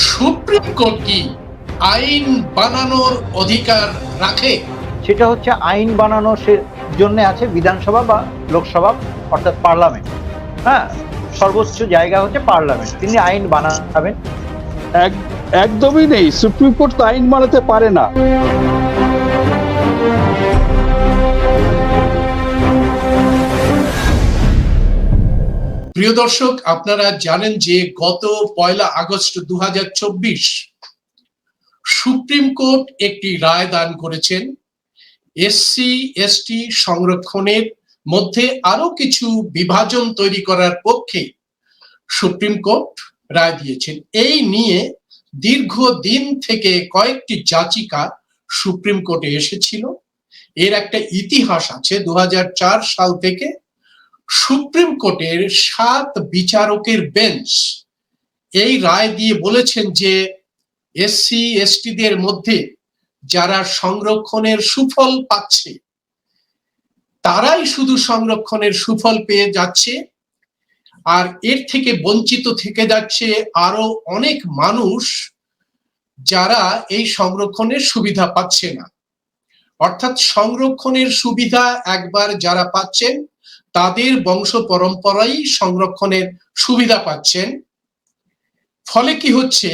Supreme court কি আইন বানানোর অধিকার রাখে? সেটা হচ্ছে আইন বানানোর জন্য আছে বিধানসভা বা লোকসভা, অর্থাৎ পার্লামেন্ট। হ্যাঁ, সর্বোচ্চ জায়গা হচ্ছে পার্লামেন্ট, তিনি আইন বানাবেন। একদমই নেই, সুপ্রিম কোর্ট তো আইন বানাতে পারে না। প্রিয় দর্শক, আপনারা জানেন যে গত 1 আগস্ট 2024 সুপ্রিম কোর্ট একটি রায় দান করেছেন এসসি এসটি সংরক্ষণের মধ্যে আরো কিছু বিভাজন তৈরি করার পক্ষে সুপ্রিম কোর্ট রায় দিয়েছেন। এই নিয়ে দীর্ঘদিন থেকে কয়েকটি যাচিকা সুপ্রিম কোর্টে এসেছিল। এর একটা ইতিহাস আছে। 2004 সাল থেকে সুপ্রিম কোর্টের 7 বিচারকের বেঞ্চ এই রায় দিয়ে বলেছেন যে এসসি এসটিদের মধ্যে যারা সংরক্ষণের সুফল পাচ্ছে তারাই শুধু সংরক্ষণের সুফল পেয়ে যাচ্ছে, আর এর থেকে বঞ্চিত থেকে যাচ্ছে আরো অনেক মানুষ যারা এই সংরক্ষণের সুবিধা পাচ্ছে না। অর্থাৎ সংরক্ষণের সুবিধা একবার যারা পাচ্ছেন তাদের বংশ পরম্পরাই সংরক্ষণের সুবিধা পাচ্ছেন। ফলে কি হচ্ছে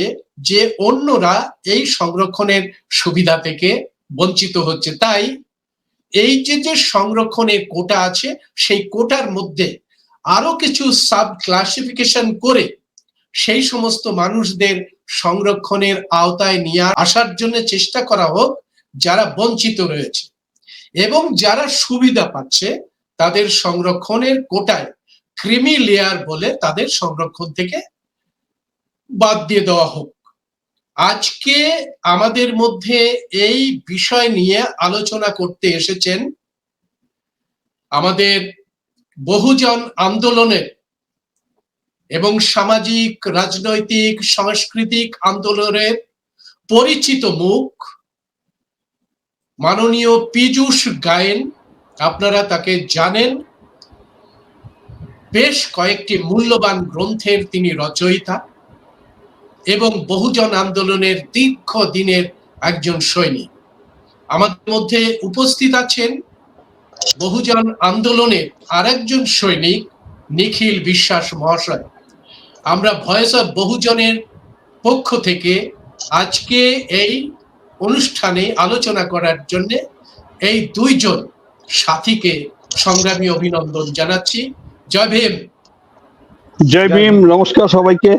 যে অন্যরা এই সংরক্ষণের সুবিধা থেকে বঞ্চিত হচ্ছে। তাই এই যে সংরক্ষণের কোটা আছে সেই কোটার মধ্যে আরো কিছু সাব ক্লাসিফিকেশন করে সেই সমস্ত মানুষদের সংরক্ষণের আওতায় নিয়ে আসার জন্য চেষ্টা করা হোক যারা বঞ্চিত রয়েছে, এবং যারা সুবিধা পাচ্ছে তাদের সংরক্ষণের কোটায় ক্রিমি লেয়ার বলে তাদের সংরক্ষণ থেকে বাদ দিয়ে দেওয়া হোক। আজকে আমাদের মধ্যে এই বিষয় নিয়ে আলোচনা করতে এসেছেন আমাদের বহুজন আন্দোলনের এবং সামাজিক, রাজনৈতিক, সাংস্কৃতিক আন্দোলনের পরিচিত মুখ মাননীয় পীযূষ গায়েন। আপনারা তাকে জানেন, বেশ কয়েকটি মূল্যবান গ্রন্থের তিনি রচয়িতা এবং বহুজন আন্দোলনের দীর্ঘদিনের একজন সৈনিক। আমাদের মধ্যে উপস্থিত আছেন বহুজন আন্দোলনের আরেকজন সৈনিক নিখিল বিশ্বাস মহাশয়। আমরা ভয়েস অফ বহুজনের পক্ষ থেকে আজকে এই অনুষ্ঠানে আলোচনা করার জন্য এই দুইজন সাথীকে সংগ্রামী অভিনন্দন জানাচ্ছি। জয় ভীম। জয় ভীম, নমস্কার সবাইকে।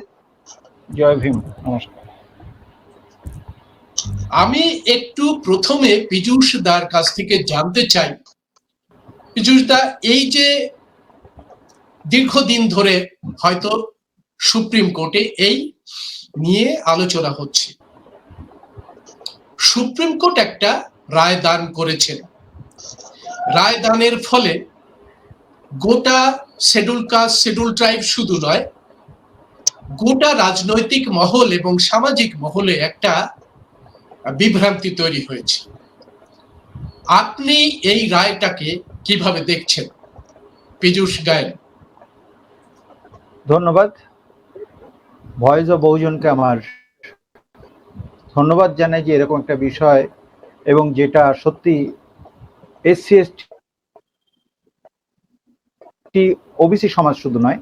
জয় ভীম, নমস্কার। আমি একটু প্রথমে পীযূষ দার কাছ থেকে জানতে চাই, পীযূষ দা, এই যে দীর্ঘদিন ধরে হয়তো সুপ্রিম কোর্টে এই নিয়ে আলোচনা হচ্ছে, সুপ্রিম কোর্ট একটা রায় দান করেছেন। রায় দানের ফলে গোটা শিডিউল কাস্ট, শিডিউল ট্রাইব শুধু নয়, গোটা রাজনৈতিক মহল এবং সামাজিক মহলে একটা বিভ্রান্তি তৈরি হয়েছে। আপনি এই রায়টাকে কিভাবে দেখছেন পীযূষ গায়েন? ধন্যবাদ। ভয়েস অফ বহুজনকে আমার ধন্যবাদ জানাই যে এরকম একটা বিষয়, এবং যেটা সত্যি এসসি এসটি ওবিসি সমাজ শুধু নয়,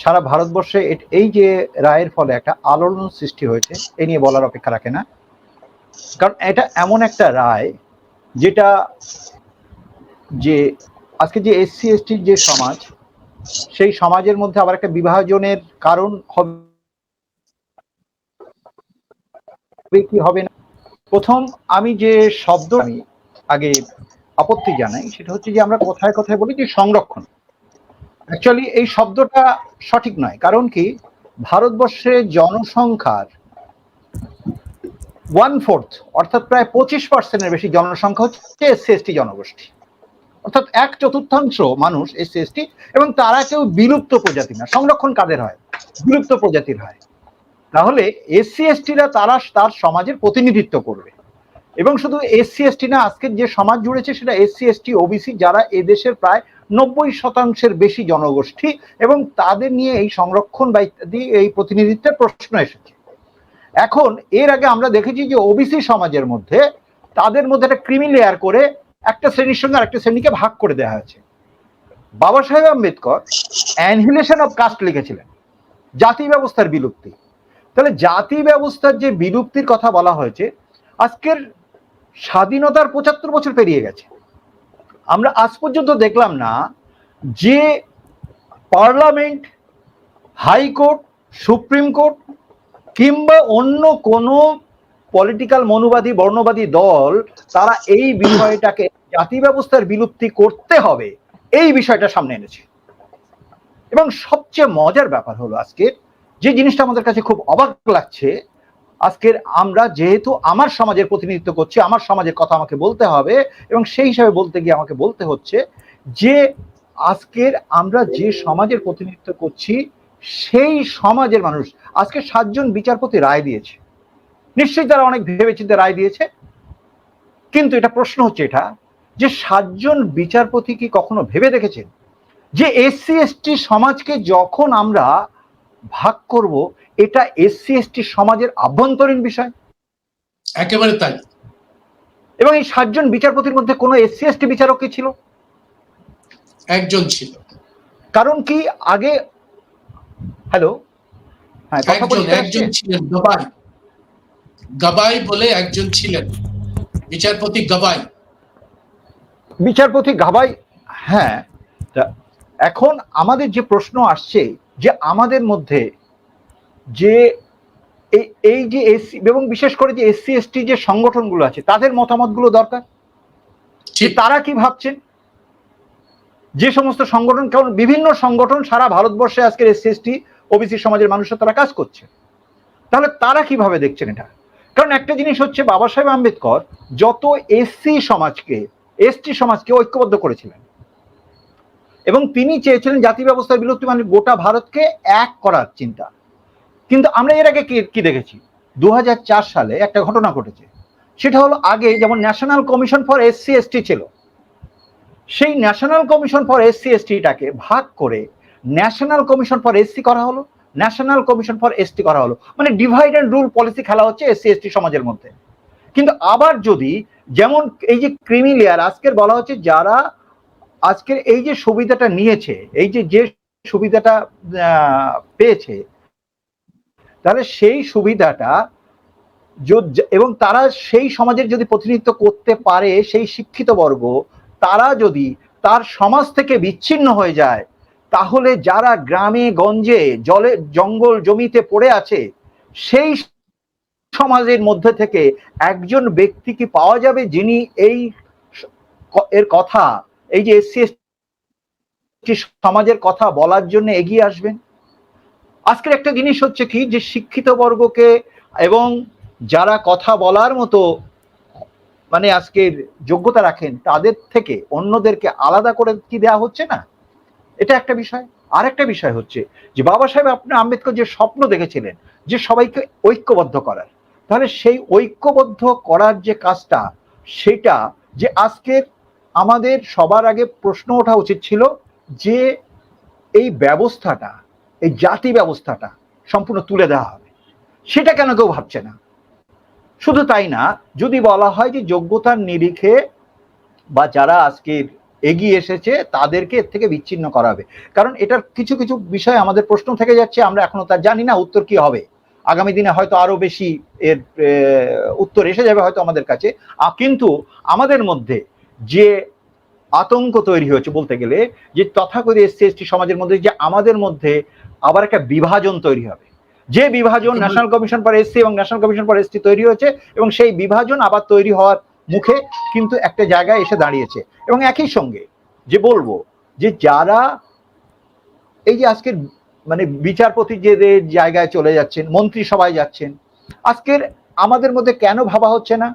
সারা ভারতবর্ষে এই যে রায়ের ফলে একটা আলোড়ন সৃষ্টি হয়েছে এ নিয়ে বলার অপেক্ষা রাখে না। কারণ এটা এমন একটা রায় যেটা যে আজকে যে এসসি এসটির যে সমাজ, সেই সমাজের মধ্যে আবার একটা বিভাজনের কারণ হবে কি হবে না। প্রথম আমি যে শব্দ আমি আগে আপত্তি জানাই সেটা হচ্ছে যে আমরা কথায় কথায় বলি যে সংরক্ষণ। অ্যাকচুয়ালি এই শব্দটা সঠিক নয়। কারণ কি, ভারতবর্ষে জনসংখ্যার 1/4 অর্থাৎ প্রায় 25% বেশি জনসংখ্যা হচ্ছে এসসি এসটি জনগোষ্ঠী, অর্থাৎ 1/4 মানুষ এসসি এসটি, এবং তারা কেউ বিলুপ্ত প্রজাতি না। সংরক্ষণ কাদের হয়? বিলুপ্ত প্রজাতির হয়। তাহলে এসসি এসটিরা তারা তার সমাজের প্রতিনিধিত্ব করবে, এবং শুধু এসসি এসটি না, আজকের যে সমাজ জুড়েছে সেটা এসসি এসটি ওবিসি, যারা এদেশের প্রায় 90% বেশি জনগোষ্ঠী, এবং তাদের নিয়ে এই সংরক্ষণ বা ইত্যাদি এই প্রতিনিধিত্বের প্রশ্ন এসেছে। এখন এর আগে আমরা দেখেছি যে ওবিসি সমাজের মধ্যে তাদের মধ্যে একটা ক্রিমি লেয়ার করে একটা শ্রেণীর সঙ্গে আরেকটা শ্রেণীকে ভাগ করে দেওয়া হয়েছে। বাবা সাহেব আম্বেদকর অ্যানহিলেশন অফ কাস্ট লিখেছিলেন, জাতি ব্যবস্থার বিলুপ্তি। তাহলে জাতি ব্যবস্থার যে বিলুপ্তির কথা বলা হয়েছে, আজকের স্বাধীনতার ৭৫ বছর পেরিয়ে গেছে, আমরা আজ পর্যন্ত দেখলাম না যে পার্লামেন্ট, হাইকোর্ট, সুপ্রিম কোর্ট কিংবা অন্য কোনো পলিটিক্যাল মনুবাদী বর্ণবাদী দল তারা এই বিষয়টাকে জাতি ব্যবস্থার বিলুপ্তি করতে হবে এই বিষয়টা সামনে এনেছে। এবং সবচেয়ে মজার ব্যাপার হলো আজকের যে জিনিসটা আমাদের কাছে খুব অবাক লাগছে, আজকের আমরা যেহেতু আমার সমাজের প্রতিনিধিত্ব করছি, আমার সমাজের কথা আমাকে বলতে হবে, এবং সেই হিসাবে বলতে গিয়ে আমাকে বলতে হচ্ছে যে আজকের আমরা যে সমাজের প্রতিনিধিত্ব করছি সেই সমাজের মানুষ আজকে ৭ জন বিচারপতি রায় দিয়েছে। নিশ্চয়ই তারা অনেক ভেবেচিন্তে রায় দিয়েছে, কিন্তু এটা প্রশ্ন হচ্ছে এটা যে ৭ জন বিচারপতি কি কখনো ভেবে দেখেছেন যে এসসি এসটি সমাজকে যখন আমরা ভাগ করব এটা এসসি এসটি সমাজের আভ্যন্তরীণ বিষয়? একেবারে তাই। এবং এই ৭ জন বিচারপতির মধ্যে কোনো এসসি এসটি বিচারক কি ছিল? একজন ছিল। কারণ কি আগে, হ্যালো, হ্যাঁ, একজন ছিলেন, গবাই বলে একজন ছিলেন, বিচারপতি গবাই। বিচারপতি গাবাই, হ্যাঁ। এখন আমাদের যে প্রশ্ন আসছে যে আমাদের মধ্যে যে এই যে এসসি এবং বিশেষ করে যে এসসি এসটি যে সংগঠনগুলো আছে তাদের মতামতগুলো দরকার, যে তারা কি ভাবছেন। যে সমস্ত সংগঠন, কারণ বিভিন্ন সংগঠন সারা ভারতবর্ষে আজকের এসসি এসটি ওবিসি সমাজের মানুষরা তারা কাজ করছে, তাহলে তারা কিভাবে দেখছেন এটা? কারণ একটা জিনিস হচ্ছে, বাবা সাহেব আম্বেদকর যত এসসি সমাজকে, এসটি সমাজকে ঐক্যবদ্ধ করেছিলেন এবং তিনি চেয়েছিলেন জাতি ব্যবস্থার বিলুপ্তি মানে গোটা ভারতকে এক করার চিন্তা। কিন্তু আমরা এর আগে কি দেখেছি? ২০০৪ সালে একটা ঘটনা ঘটেছে, সেটা হলো আগে যেমন national commission for SC ST ছিল, সেই ন্যাশনাল কমিশন ফর এসসি এসটিটাকে ভাগ করে ন্যাশনাল কমিশন ফর এসসি করা হলো, ন্যাশনাল কমিশন ফর এসটি করা হলো, মানে ডিভাইড অ্যান্ড রুল পলিসি খেলা হচ্ছে এসসি এসটি সমাজের মধ্যে। কিন্তু আবার যদি যেমন এই যে ক্রিমি লেয়ার আজকের বলা হচ্ছে, যারা আজকের এই যে সুবিধাটা নিয়েছে, এই যে সুবিধাটা পেয়েছে, তাহলে সেই সুবিধাটা এবং তারা সেই সমাজের যদি প্রতিনিধিত্ব করতে পারে, সেই শিক্ষিত বর্গ তারা যদি তার সমাজ থেকে বিচ্ছিন্ন হয়ে যায়, তাহলে যারা গ্রামে গঞ্জে জলে জঙ্গল জমিতে পড়ে আছে সেই সমাজের মধ্যে থেকে একজন ব্যক্তি কি পাওয়া যাবে যিনি এর কথা, এই যে এসসি এসটি সমাজের কথা বলার জন্য এগিয়ে আসবেন? আজকের একটা জিনিস হচ্ছে কি, যে শিক্ষিত বর্গকে এবং যারা কথা বলার মতো মানে আজকের যোগ্যতা রাখেন তাদের থেকে অন্যদেরকে আলাদা করে কি দেওয়া হচ্ছে না, এটা একটা বিষয়। আর একটা বিষয় হচ্ছে যে বাবা সাহেব আম্বেদকর যে স্বপ্ন দেখেছিলেন যে সবাইকে ঐক্যবদ্ধ করার, তাহলে সেই ঐক্যবদ্ধ করার যে কাজটা, সেটা যে আজকের আমাদের সবার আগে প্রশ্ন ওঠা উচিত ছিল যে এই ব্যবস্থাটা, এই জাতি ব্যবস্থাটা সম্পূর্ণ তুলে দেওয়া হবে, সেটা কেন কেউ ভাবছে না? শুধু তাই না, যদি বলা হয় যে যোগ্যতার নিরিখে বা যারা আজকের এগিয়ে এসেছে তাদেরকে এর থেকে বিচ্ছিন্ন করা হবে, কারণ এটার কিছু কিছু বিষয় আমাদের প্রশ্ন থেকে যাচ্ছে, আমরা এখনো তার জানি না উত্তর কি হবে। আগামী দিনে হয়তো আরো বেশি এর উত্তর এসে যাবে হয়তো আমাদের কাছে। কিন্তু আমাদের মধ্যে যে আতঙ্ক তৈরি হয়েছে বলতে গেলে, যে তথাকথিত এসসি এসটি সমাজের মধ্যে যে আমাদের মধ্যে আবার একটা বিভাজন তৈরি হবে, যে বিভাজন ন্যাশনাল কমিশন ফর এসসি এবং ন্যাশনাল কমিশন ফর এসটি তৈরি হয়েছে, এবং সেই বিভাজন আবার তৈরি হওয়ার মুখে কিন্তু একটা জায়গায় এসে দাঁড়িয়েছে। এবং একই সঙ্গে যে বলবো যে যারা এই যে আজকের মানে বিচারপতি যে জায়গায় চলে যাচ্ছেন, মন্ত্রিসভায় যাচ্ছেন, আজকের আমাদের মধ্যে কেন ভাবা হচ্ছে না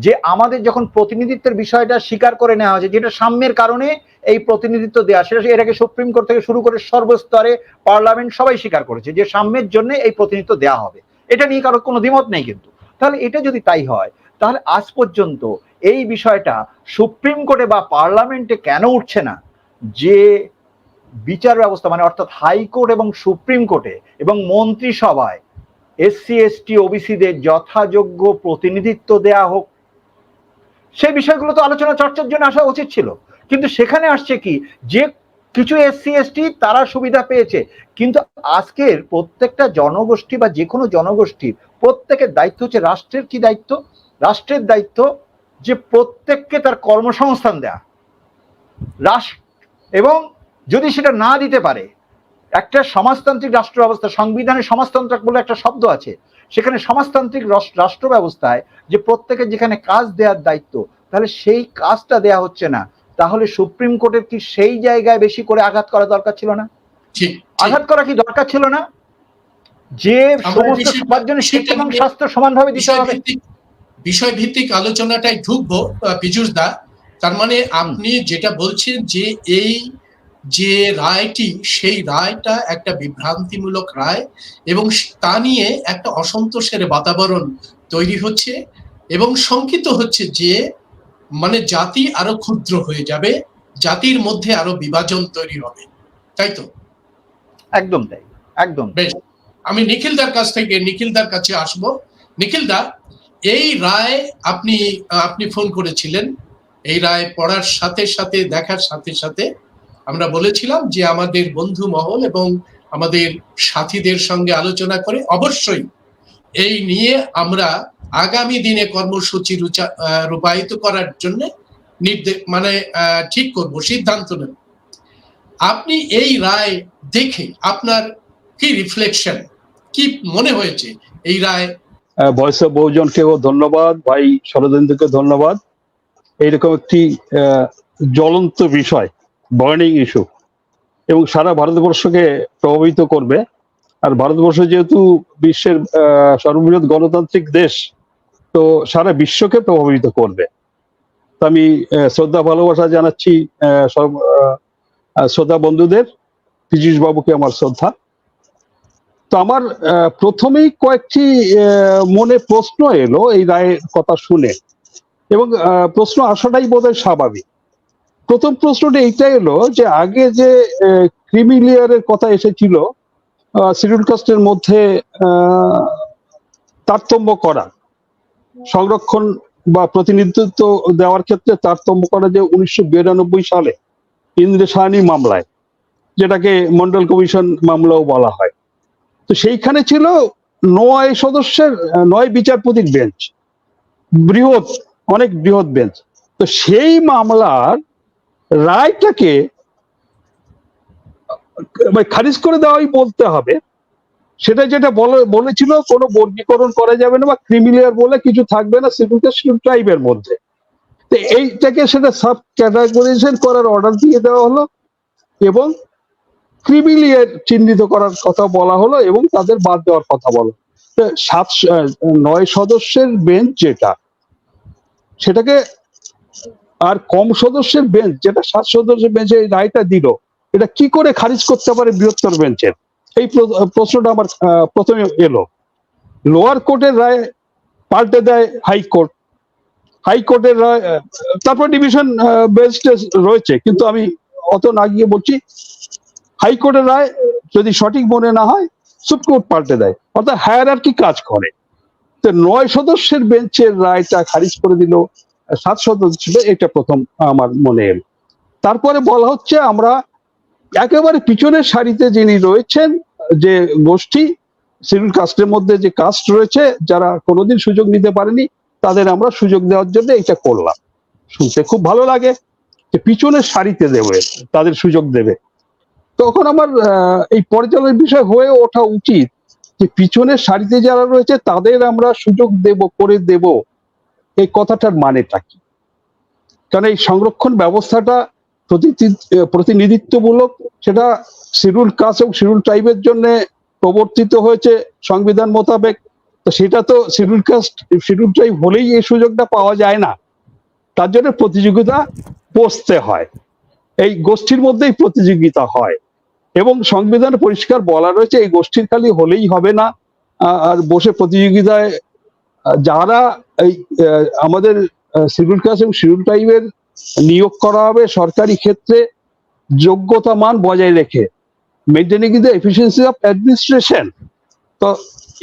যে আমাদের যখন প্রতিনিধিত্বের বিষয়টা স্বীকার করে নেওয়া হয়েছে, যেটা সাম্যের কারণে এই প্রতিনিধিত্ব দেওয়া, সেটা এর আগে সুপ্রিম কোর্ট থেকে শুরু করে সর্বস্তরে পার্লামেন্ট সবাই স্বীকার করেছে যে সাম্যের জন্য এই প্রতিনিধিত্ব দেওয়া হবে, এটা নিয়ে কারো কোনো দ্বিমত নেই। কিন্তু তাহলে এটা যদি তাই হয়, তাহলে আজ পর্যন্ত এই বিষয়টা সুপ্রিম কোর্টে বা পার্লামেন্টে কেন উঠছে না যে বিচার ব্যবস্থা মানে অর্থাৎ হাইকোর্ট এবং সুপ্রিম কোর্টে এবং মন্ত্রিসভায় এসসি এসটি ওবিসিদের যথাযোগ্য প্রতিনিধিত্ব দেয়া হোক। সেই বিষয়গুলো তো আলোচনা চর্চার জন্য আসা উচিত ছিল, কিন্তু সেখানে আসছে কি যে কিছু এসসি এসটি তারা সুবিধা পেয়েছে, কিন্তু আজকের প্রত্যেকটা জনগোষ্ঠী বা যে কোনো জনগোষ্ঠীর প্রত্যেকের দায়িত্ব হচ্ছে, রাষ্ট্রের কি দায়িত্ব? রাষ্ট্রের দায়িত্ব যে প্রত্যেককে তার কর্মসংস্থান দেয়া। রাষ্ট্র এবং যদি সেটা না দিতে পারে, একটা সমাজতান্ত্রিক রাষ্ট্র ব্যবস্থা, সংবিধানে সমাজতন্ত্র বলে একটা শব্দ আছে, সেখানে সমাজতান্ত্রিক রাষ্ট্র ব্যবস্থায় যে প্রত্যেকের যেখানে কাজ দেওয়ার দায়িত্ব, তাহলে সেই কাজটা দেয়া হচ্ছে না, তাহলে সুপ্রিম কোর্টের কি সেই জায়গায় বেশি করে আঘাত করা দরকার ছিল না? আঘাত করা কি দরকার ছিল না যে সমস্ত সবার জন্য শিক্ষা এবং স্বাস্থ্য সমানভাবে দিতে হবে? বিষয় ভিত্তিক আলোচনাটাই ঢুকবো পীযূষ দা। তার মানে আপনি যেটা বলছেন যে এই যে রায়টি, সেই রায়টা একটা বিভ্রান্তিমূলক রায় এবং তা নিয়ে একটা অসন্তোষের বাতাবরণ তৈরি হচ্ছে এবং শঙ্কিত হচ্ছে যে মানে জাতি আরো ক্ষুদ্র হয়ে যাবে, জাতির মধ্যে আরো বিভাজন তৈরি হবে, তাই তো? একদম তাই, একদম। বেশ, আমি নিখিলদার কাছে আসবো। নিখিলদা, এই রায় আপনি ফোন করেছিলেন, এই রায় পড়ার সাথে সাথে, দেখার সাথে সাথে আমরা বলেছিলাম যে আমাদের বন্ধু মহল এবং আমাদের সাথীদের সঙ্গে আলোচনা করে অবশ্যই এই নিয়ে আমরা আগামী দিনে কর্মসূচি রূপায়িত করার জন্য ঠিক করব, সিদ্ধান্ত নেব। আপনি এই রায় দেখে আপনার কি রিফ্লেকশন, কি মনে হয়েছে এই রায়? ভয়েস অফ বহুজনকেও ধন্যবাদ, ভাই শরদেন্দুকে ধন্যবাদ। এইরকম একটি জ্বলন্ত বিষয়, বার্নিং ইস্যু, এবং সারা ভারতবর্ষকে প্রভাবিত করবে। আর ভারতবর্ষ যেহেতু বিশ্বের সর্ববৃহৎ গণতান্ত্রিক দেশ, তো সারা বিশ্বকে প্রভাবিত করবে। তো আমি শ্রদ্ধা ভালোবাসা জানাচ্ছি শ্রদ্ধা বন্ধুদের। পীযূষ বাবুকে আমার শ্রদ্ধা। তো আমার প্রথমেই কয়েকটি মনে প্রশ্ন এলো এই রায়ের কথা শুনে, এবং প্রশ্ন আসাটাই বোধহয় স্বাভাবিক। প্রথম প্রশ্নটা এইটা এলো যে আগে যে ক্রিমি লেয়ারের কথা এসেছিল, শিডিউল কাস্টের মধ্যে তারতম্য করা, সংরক্ষণ বা প্রতিনিধিত্ব দেওয়ার ক্ষেত্রে তারতম্য করা, যে 1992 সালে ইন্দ্রেশানী মামলায়, যেটাকে মন্ডল কমিশন মামলাও বলা হয়, তো সেইখানে ছিল 9 সদস্যের 9 বিচারপতির বেঞ্চ, অনেক বৃহৎ বেঞ্চ। তো সেই মামলার রায়টাকে খারিজ করে দেওয়াই বলতে হবে। সেটা যেটা বলেছিল কোনো বর্গীকরণ করা যাবে না বা ক্রিমিলিয়ার বলে কিছু থাকবে না সিভিল ট্রাইবের মধ্যে, তো এইটাকে সেটা সাব ক্যাটাগরাইজেশন করার অর্ডার দিয়ে দেওয়া হলো এবং ক্রিমিলিয়ার চিহ্নিত করার কথা বলা হলো এবং তাদের বাদ দেওয়ার কথা বলা। 9 সদস্যের বেঞ্চ যেটা, সেটাকে আর কম সদস্যের বেঞ্চ যেটা 7 সদস্যের বেঞ্চে এই রায়টা দিল, এটা কি করে খারিজ করতে পারে বৃহত্তর বেঞ্চের? এই প্রশ্নটা আমার প্রথমে এলো। লোয়ার কোর্টের রায় পাল্টে দেয় হাইকোর্ট, হাইকোর্টের রায়, তারপর ডিভিশন বেঞ্চ রয়েছে, কিন্তু আমি অত না গিয়ে বলছি হাইকোর্টের রায় যদি সঠিক মনে না হয় সুপ্রিম কোর্ট পাল্টে দেয়, অর্থাৎ হায়ারার্কি কাজ করে। তো 9 সদস্যের বেঞ্চের রায়টা খারিজ করে দিল 7 সদস্য ছিল, এটা প্রথম আমার মনে এলো। তারপরে বলা হচ্ছে আমরা একেবারে পিছনের সারিতে যিনি রয়েছেন, যে গোষ্ঠী শিডিউল কাস্টের মধ্যে যে কাস্ট রয়েছে, যারা কোনোদিন সুযোগ নিতে পারেনি, তাদের আমরা সুযোগ দেওয়ার জন্য এটা করলাম। শুনতে খুব ভালো লাগে যে পিছনের সারিতে দেবে, তাদের সুযোগ দেবে। তখন আমার এই পর্যালোচনার বিষয় হয়ে ওঠা উচিত যে পিছনের সারিতে যারা রয়েছে তাদের আমরা সুযোগ করে দেব, এই কথাটার মানেটা কি? কারণ এই সংরক্ষণ ব্যবস্থাটা প্রতিনিধিত্বমূলক, সেটা শিডিউল কাস্ট এবং শিডিউল ট্রাইবের জন্য প্রবর্তিত হয়েছে সংবিধান মোতাবেক। তো সেটা তো শিডিউল কাস্ট শিডিউল ট্রাইব হলেই এই সুযোগটা পাওয়া যায় না, তার জন্য প্রতিযোগিতা বসতে হয়, এই গোষ্ঠীর মধ্যেই প্রতিযোগিতা হয়। এবং সংবিধানে পরিষ্কার বলা রয়েছে এই গোষ্ঠীর খালি হলেই হবে না, আর বসে প্রতিযোগিতায় যারা এই আমাদের শিডিউল কাস্ট এবং শিডিউল ট্রাইবের নিয়োগ করা হবে সরকারি ক্ষেত্রে যোগ্যতা মান বজায় রেখে, maintaining the efficiency of administration. তো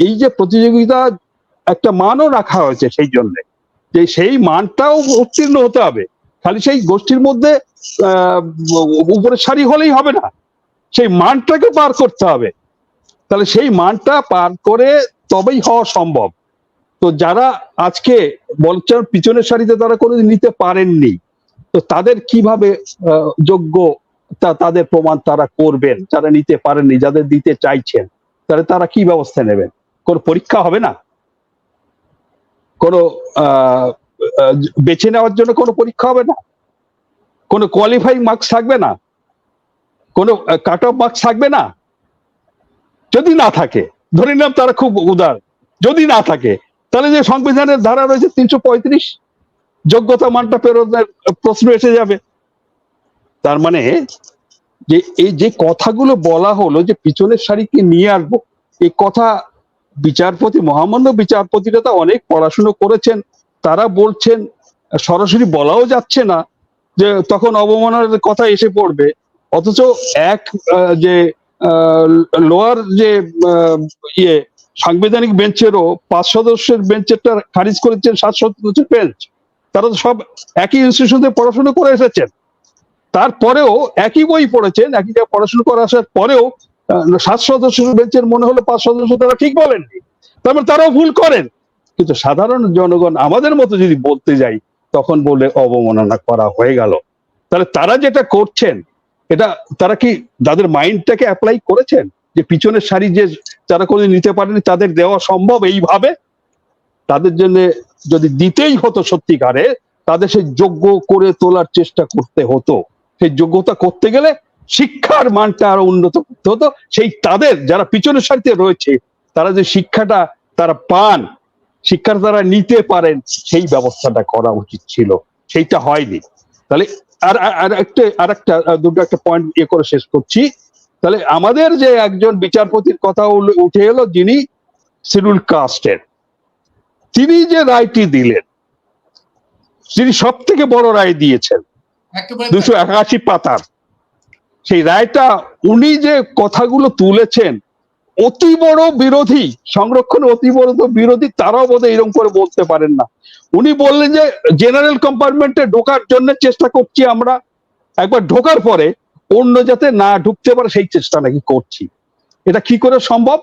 এই যে প্রতিযোগিতা একটা মানও রাখা হয়েছে সেই জন্য, যে সেই মানটাও উত্তীর্ণ হতে হবে। খালি সেই গোষ্ঠীর মধ্যে উপরের সারি হলেই হবে না, সেই মানটাকে পার করতে হবে। তাহলে সেই মানটা পার করে তবেই হওয়া সম্ভব। তো যারা আজকে বলছেন পিছনের সারিতে তারা কোনোদিন নিতে পারেননি, তো তাদের কিভাবে যোগ্য তাদের প্রমাণ তারা করবেন? যারা নিতে পারেননি, যাদের দিতে চাইছেন, তাহলে তারা কি ব্যবস্থা নেবেন? কোন পরীক্ষা হবে না? কোনো বেছে নেওয়ার জন্য কোনো পরীক্ষা হবে না? কোনো কোয়ালিফাইং মার্কস থাকবে না? কোনো কাট অফ মার্কস থাকবে না? যদি না থাকে, ধরে নিলাম তারা খুব উদার, যদি না থাকে, তাহলে যে সংবিধানের ধারা রয়েছে 335, যোগ্যতা মানটা প্রেরণের প্রশ্ন এসে যাবে। তার মানে যে এই যে কথাগুলো বলা হলো যে পিছনের সারিকে নিয়ে আসবো, এই কথা বিচারপতি, মহামান্য বিচারপতিরা তো অনেক পড়াশুনো করেছেন, তারা বলছেন, সরাসরি বলাও যাচ্ছে না যে তখন অবমাননার কথা এসে পড়বে। অথচ এক যে লোয়ার যে ইয়ে সাংবিধানিক বেঞ্চেরও 5 সদস্যের বেঞ্চেরটা খারিজ করেছেন 7 সদস্যের বেঞ্চ। তারা তো সব একই ইনস্টিটিউশনে পড়াশোনা করে এসেছেন, তারপরেও একই বই পড়েছেন, একই জায়গায় পড়াশোনা করে আসার পরেও 7 সদস্যের বেঞ্চের মনে হলো 5 সদস্য তারা ঠিক বলেননি, তারপর তারাও ভুল করেন। কিন্তু সাধারণ জনগণ আমাদের মতো যদি বলতে যাই, তখন বলে অবমাননা করা হয়ে গেল। তাহলে তারা যেটা করছেন, এটা তারা কি তাদের মাইন্ডটাকে অ্যাপ্লাই করেছেন যে পিছনের সারি যে যারা কোনো নিতে পারেনি তাদের দেওয়া সম্ভব এইভাবে? তাদের জন্য যদি দিতেই হতো সত্যিকারে, তাদের সেই যোগ্য করে তোলার চেষ্টা করতে হতো। সেই যোগ্যতা করতে গেলে শিক্ষার মানটা আরো উন্নত করতে হতো। সেই তাদের যারা পিছনের সারিতে রয়েছে, তারা যে শিক্ষাটা তারা পান, শিক্ষাটা তারা নিতে পারেন, সেই ব্যবস্থাটা করা উচিত ছিল, সেইটা হয়নি। তাহলে দুটো একটা পয়েন্ট করে শেষ করছি। তাহলে আমাদের যে একজন বিচারপতির কথা উঠে এলো, যিনি শিডিউল কাস্টের, তিনি যে রায়টি দিলেন, তিনি সব থেকে বড় রায় দিয়েছেন, 281 পাতার সেই রায়টা। উনি যে কথাগুলো তুলেছেন, অতি বড় বিরোধী, সংরক্ষণ অতি বড় বিরোধী, তারাও বোধহয় এরকম করে বলতে পারেন না। উনি বললেন যে জেনারেল কম্পার্টমেন্টে ঢোকার জন্য চেষ্টা করছি আমরা, একবার ঢোকার পরে অন্য যাতে না ঢুকতে পারে সেই চেষ্টা নাকি করছি। এটা কি করে সম্ভব?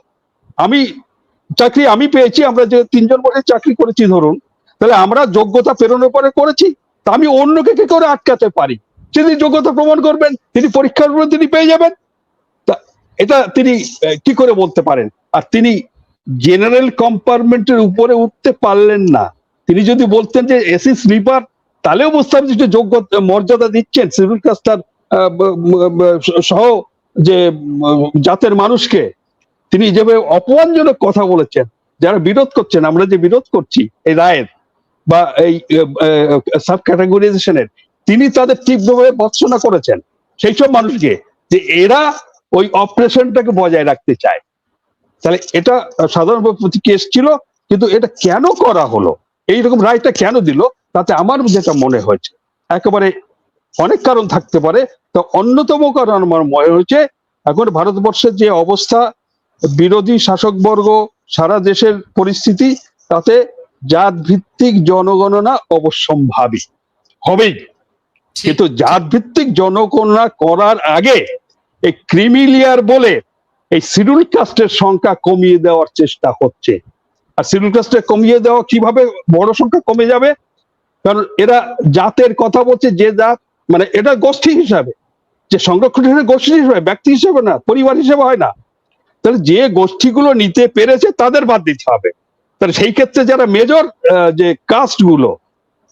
চাকরি আমি পেয়েছি, আমরা যে 3 জন বসে চাকরি করেছি ধরুন, তাহলে আমরা যোগ্যতা প্রেরণের পরে করেছি, তা আমি অন্যকে কি করে আটকাতে পারি? তিনি যোগ্যতা প্রমাণ করবেন, তিনি পরীক্ষার উপরে তিনি পেয়ে যাবেন, এটা তিনি কি করে বলতে পারেন? আর তিনি জেনারেল কম্পার্টমেন্টের উপরে উঠতে পারলেন না। তিনি যদি বলতেন যে এসি স্লিপার, তাহলেও বুঝতাম যে যোগ্য মর্যাদা দিচ্ছেন সিভিল কাস্টার সহ যে জাতের মানুষকে। তিনি যেভাবে অপমানজনক কথা বলেছেন, যারা বিরোধ করছেন, আমরা যে বিরোধ করছি এই রায়ের বা এই সাব ক্যাটাগরাইজেশনের, তিনি তাদের তীব্রভাবে ভর্ৎসনা করেছেন সেই সব মানুষকে, যে এরা ওই অপারেশনটাকে বজায় রাখতে চায়। তাহলে এটা সাধারণ কেস ছিল, কিন্তু এটা কেন করা হলো, এইরকম রায়টা কেন দিল, তাতে আমার যেটা মনে হয়েছে, একেবারে অনেক কারণ থাকতে পারে, তো অন্যতম কারণ আমার মনে হয়েছে এখন ভারতবর্ষের যে অবস্থা, বিরোধী শাসকবর্গ, সারা দেশের পরিস্থিতি, তাতে জাত ভিত্তিক জনগণনা অবশ্যম্ভাবী হবেই। কিন্তু জাত ভিত্তিক জনগণনা করার আগে এই ক্রিমিলিয়ার বলে এই শিডিউল কাস্টের সংখ্যা কমিয়ে দেওয়ার চেষ্টা হচ্ছে। আর শিডিউল কাস্টে কমিয়ে দেওয়া কিভাবে বড় সংখ্যা কমে যাবে? কারণ এরা জাতের কথা বলছে, যে জাত মানে এটা গোষ্ঠী হিসাবে, যে সংরক্ষণ হিসেবে গোষ্ঠী হিসেবে, ব্যক্তি হিসেবে না, পরিবার হিসেবে হয় না। তাহলে যে গোষ্ঠীগুলো নিতে পেরেছে তাদের বাদ দিতে হবে। তাহলে সেই ক্ষেত্রে যারা মেজর যে কাস্ট গুলো,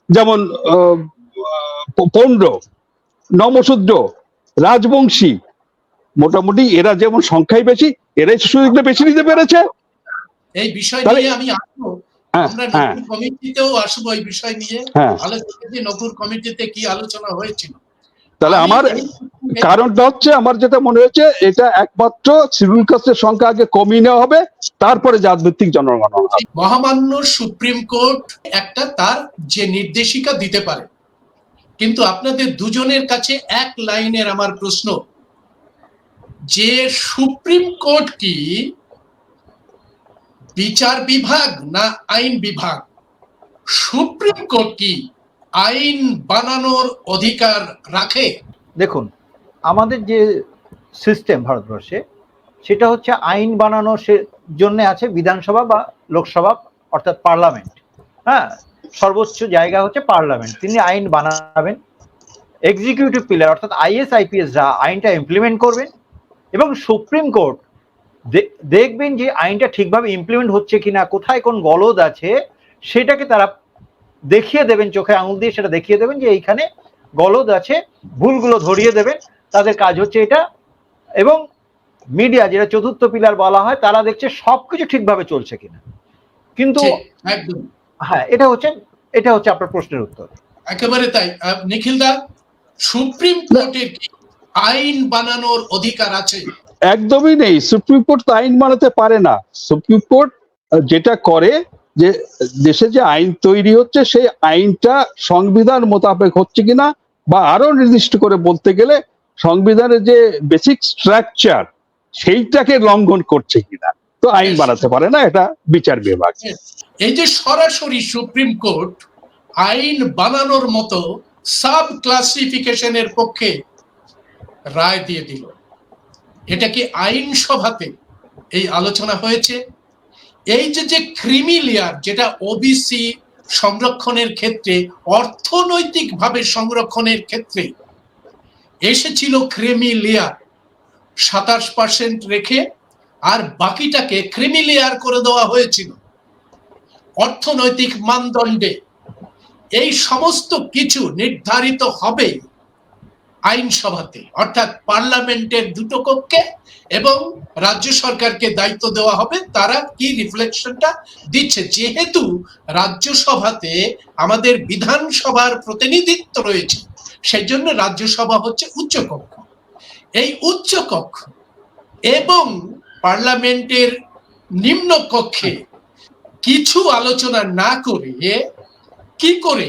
যেমন পৌণ্ড, নমশূদ্র, রাজবংশী, মোটামুটি এরা যেমন সংখ্যায় বেশি, এরাই সুযোগটা বেশি নিতে পেরেছে। এই বিষয় নিয়ে আমি আসবো, আমরা নতুন কমিটিতেও আসবো এই বিষয় নিয়ে আলোচনা, যে নতুন কমিটিতে কি আলোচনা হয়েছিল। তাহলে আমার কারণটা হচ্ছে, আমার যেটা মনে হচ্ছে, এটা একমাত্র শিডিউল কাস্টের সংখ্যা আগে কমিয়ে নেওয়া হবে, তারপরে জাতভিত্তিক জনগণনা। মহামান্য সুপ্রিম কোর্ট একটা তার যে নির্দেশিকা দিতে পারে, কিন্তু আপনাদের দুজনের কাছে এক লাইনের আমার প্রশ্ন, যে সুপ্রিম কোর্ট কি বিচার বিভাগ না আইন বিভাগ? সুপ্রিম কোর্ট কি আইন বানানোর অধিকার রাখে? দেখুন, আমাদের যে সিস্টেম ভারতবর্ষে, সেটা হচ্ছে আইন বানানোর জন্য আছে বিধানসভা বা লোকসভা, অর্থাৎ পার্লামেন্ট। হ্যাঁ, সর্বোচ্চ জায়গা হচ্ছে পার্লামেন্ট, তিনি আইন বানাবেন। এক্সিকিউটিভ পিলার অর্থাৎ আইএস আইপিএসরা আইনটা ইমপ্লিমেন্ট করবেন, এবং সুপ্রিম কোর্ট দেখবেন যে আইনটা ঠিকভাবে ইমপ্লিমেন্ট হচ্ছে কিনা, কোথায় কোন গলদ আছে সেটাকে তারা দেখিয়ে দেবেন, চোখে আঙুল দিয়ে সেটা দেখিয়ে দেবেন যে এইখানে গলদ আছে, ভুলগুলো ধরিয়ে দেবেন। তাদের কাজ হচ্ছে এটা। এবং মিডিয়া, যেটা চতুর্থ পিলার বলা হয়, তারা দেখছে সবকিছু ঠিকভাবে চলছে কিনা। কিন্তু একদম, হ্যাঁ, এটা হচ্ছে আপনার প্রশ্নের উত্তর। একেবারে তাই। নিখিল দা, সুপ্রিম কোর্টের কি আইন বানানোর অধিকার আছে? একদমই নেই। সুপ্রিম কোর্ট তো আইন বানাতে পারে না। সুপ্রিম কোর্ট যেটা করে, যে দেশে যে আইন তৈরি হচ্ছে সেই আইনটা সংবিধান মোতাবেক হচ্ছে কিনা, বা আরো নির্দিষ্ট করে বলতে গেলে সংবিধানের যে বেসিক স্ট্রাকচার সেইটাকে লঙ্ঘন করছে কিনা, তো আইন বানাতে পারে না, এটা বিচার বিভাগ। এই যে সরাসরি সুপ্রিম কোর্ট আইন বানানোর মতো সাব ক্লাসিফিকেশনের পক্ষে রায় দিয়ে দিল, এটা কি আইনসভাতে এই আলোচনা হয়েছে? এই যে ক্রিমি লেয়ার, যেটা ওবিসি সংরক্ষণের ক্ষেত্রে, অর্থনৈতিকভাবে সংরক্ষণের ক্ষেত্রে এসেছিল ক্রিমি লেয়ার 27% রেখে, আর বাকিটাকে ক্রিমি লেয়ার করে দেওয়া হয়েছিল অর্থনৈতিক মানদণ্ডে। এই সমস্ত কিছু নির্ধারিত হবে আইনসভাতে, অর্থাৎ পার্লামেন্টের দুটো কক্ষে, এবং রাজ্য সরকারকে দায়িত্ব দেওয়া হবে তারা কি রিফ্লেকশনটা দিচ্ছে। যেহেতু রাজ্যসভাতে আমাদের বিধানসভার প্রতিনিধিত্ব রয়েছে, সেই জন্য রাজ্যসভা হচ্ছে উচ্চকক্ষ। এই উচ্চকক্ষ এবং পার্লামেন্টের নিম্ন কক্ষে কিছু আলোচনা না করে কি করে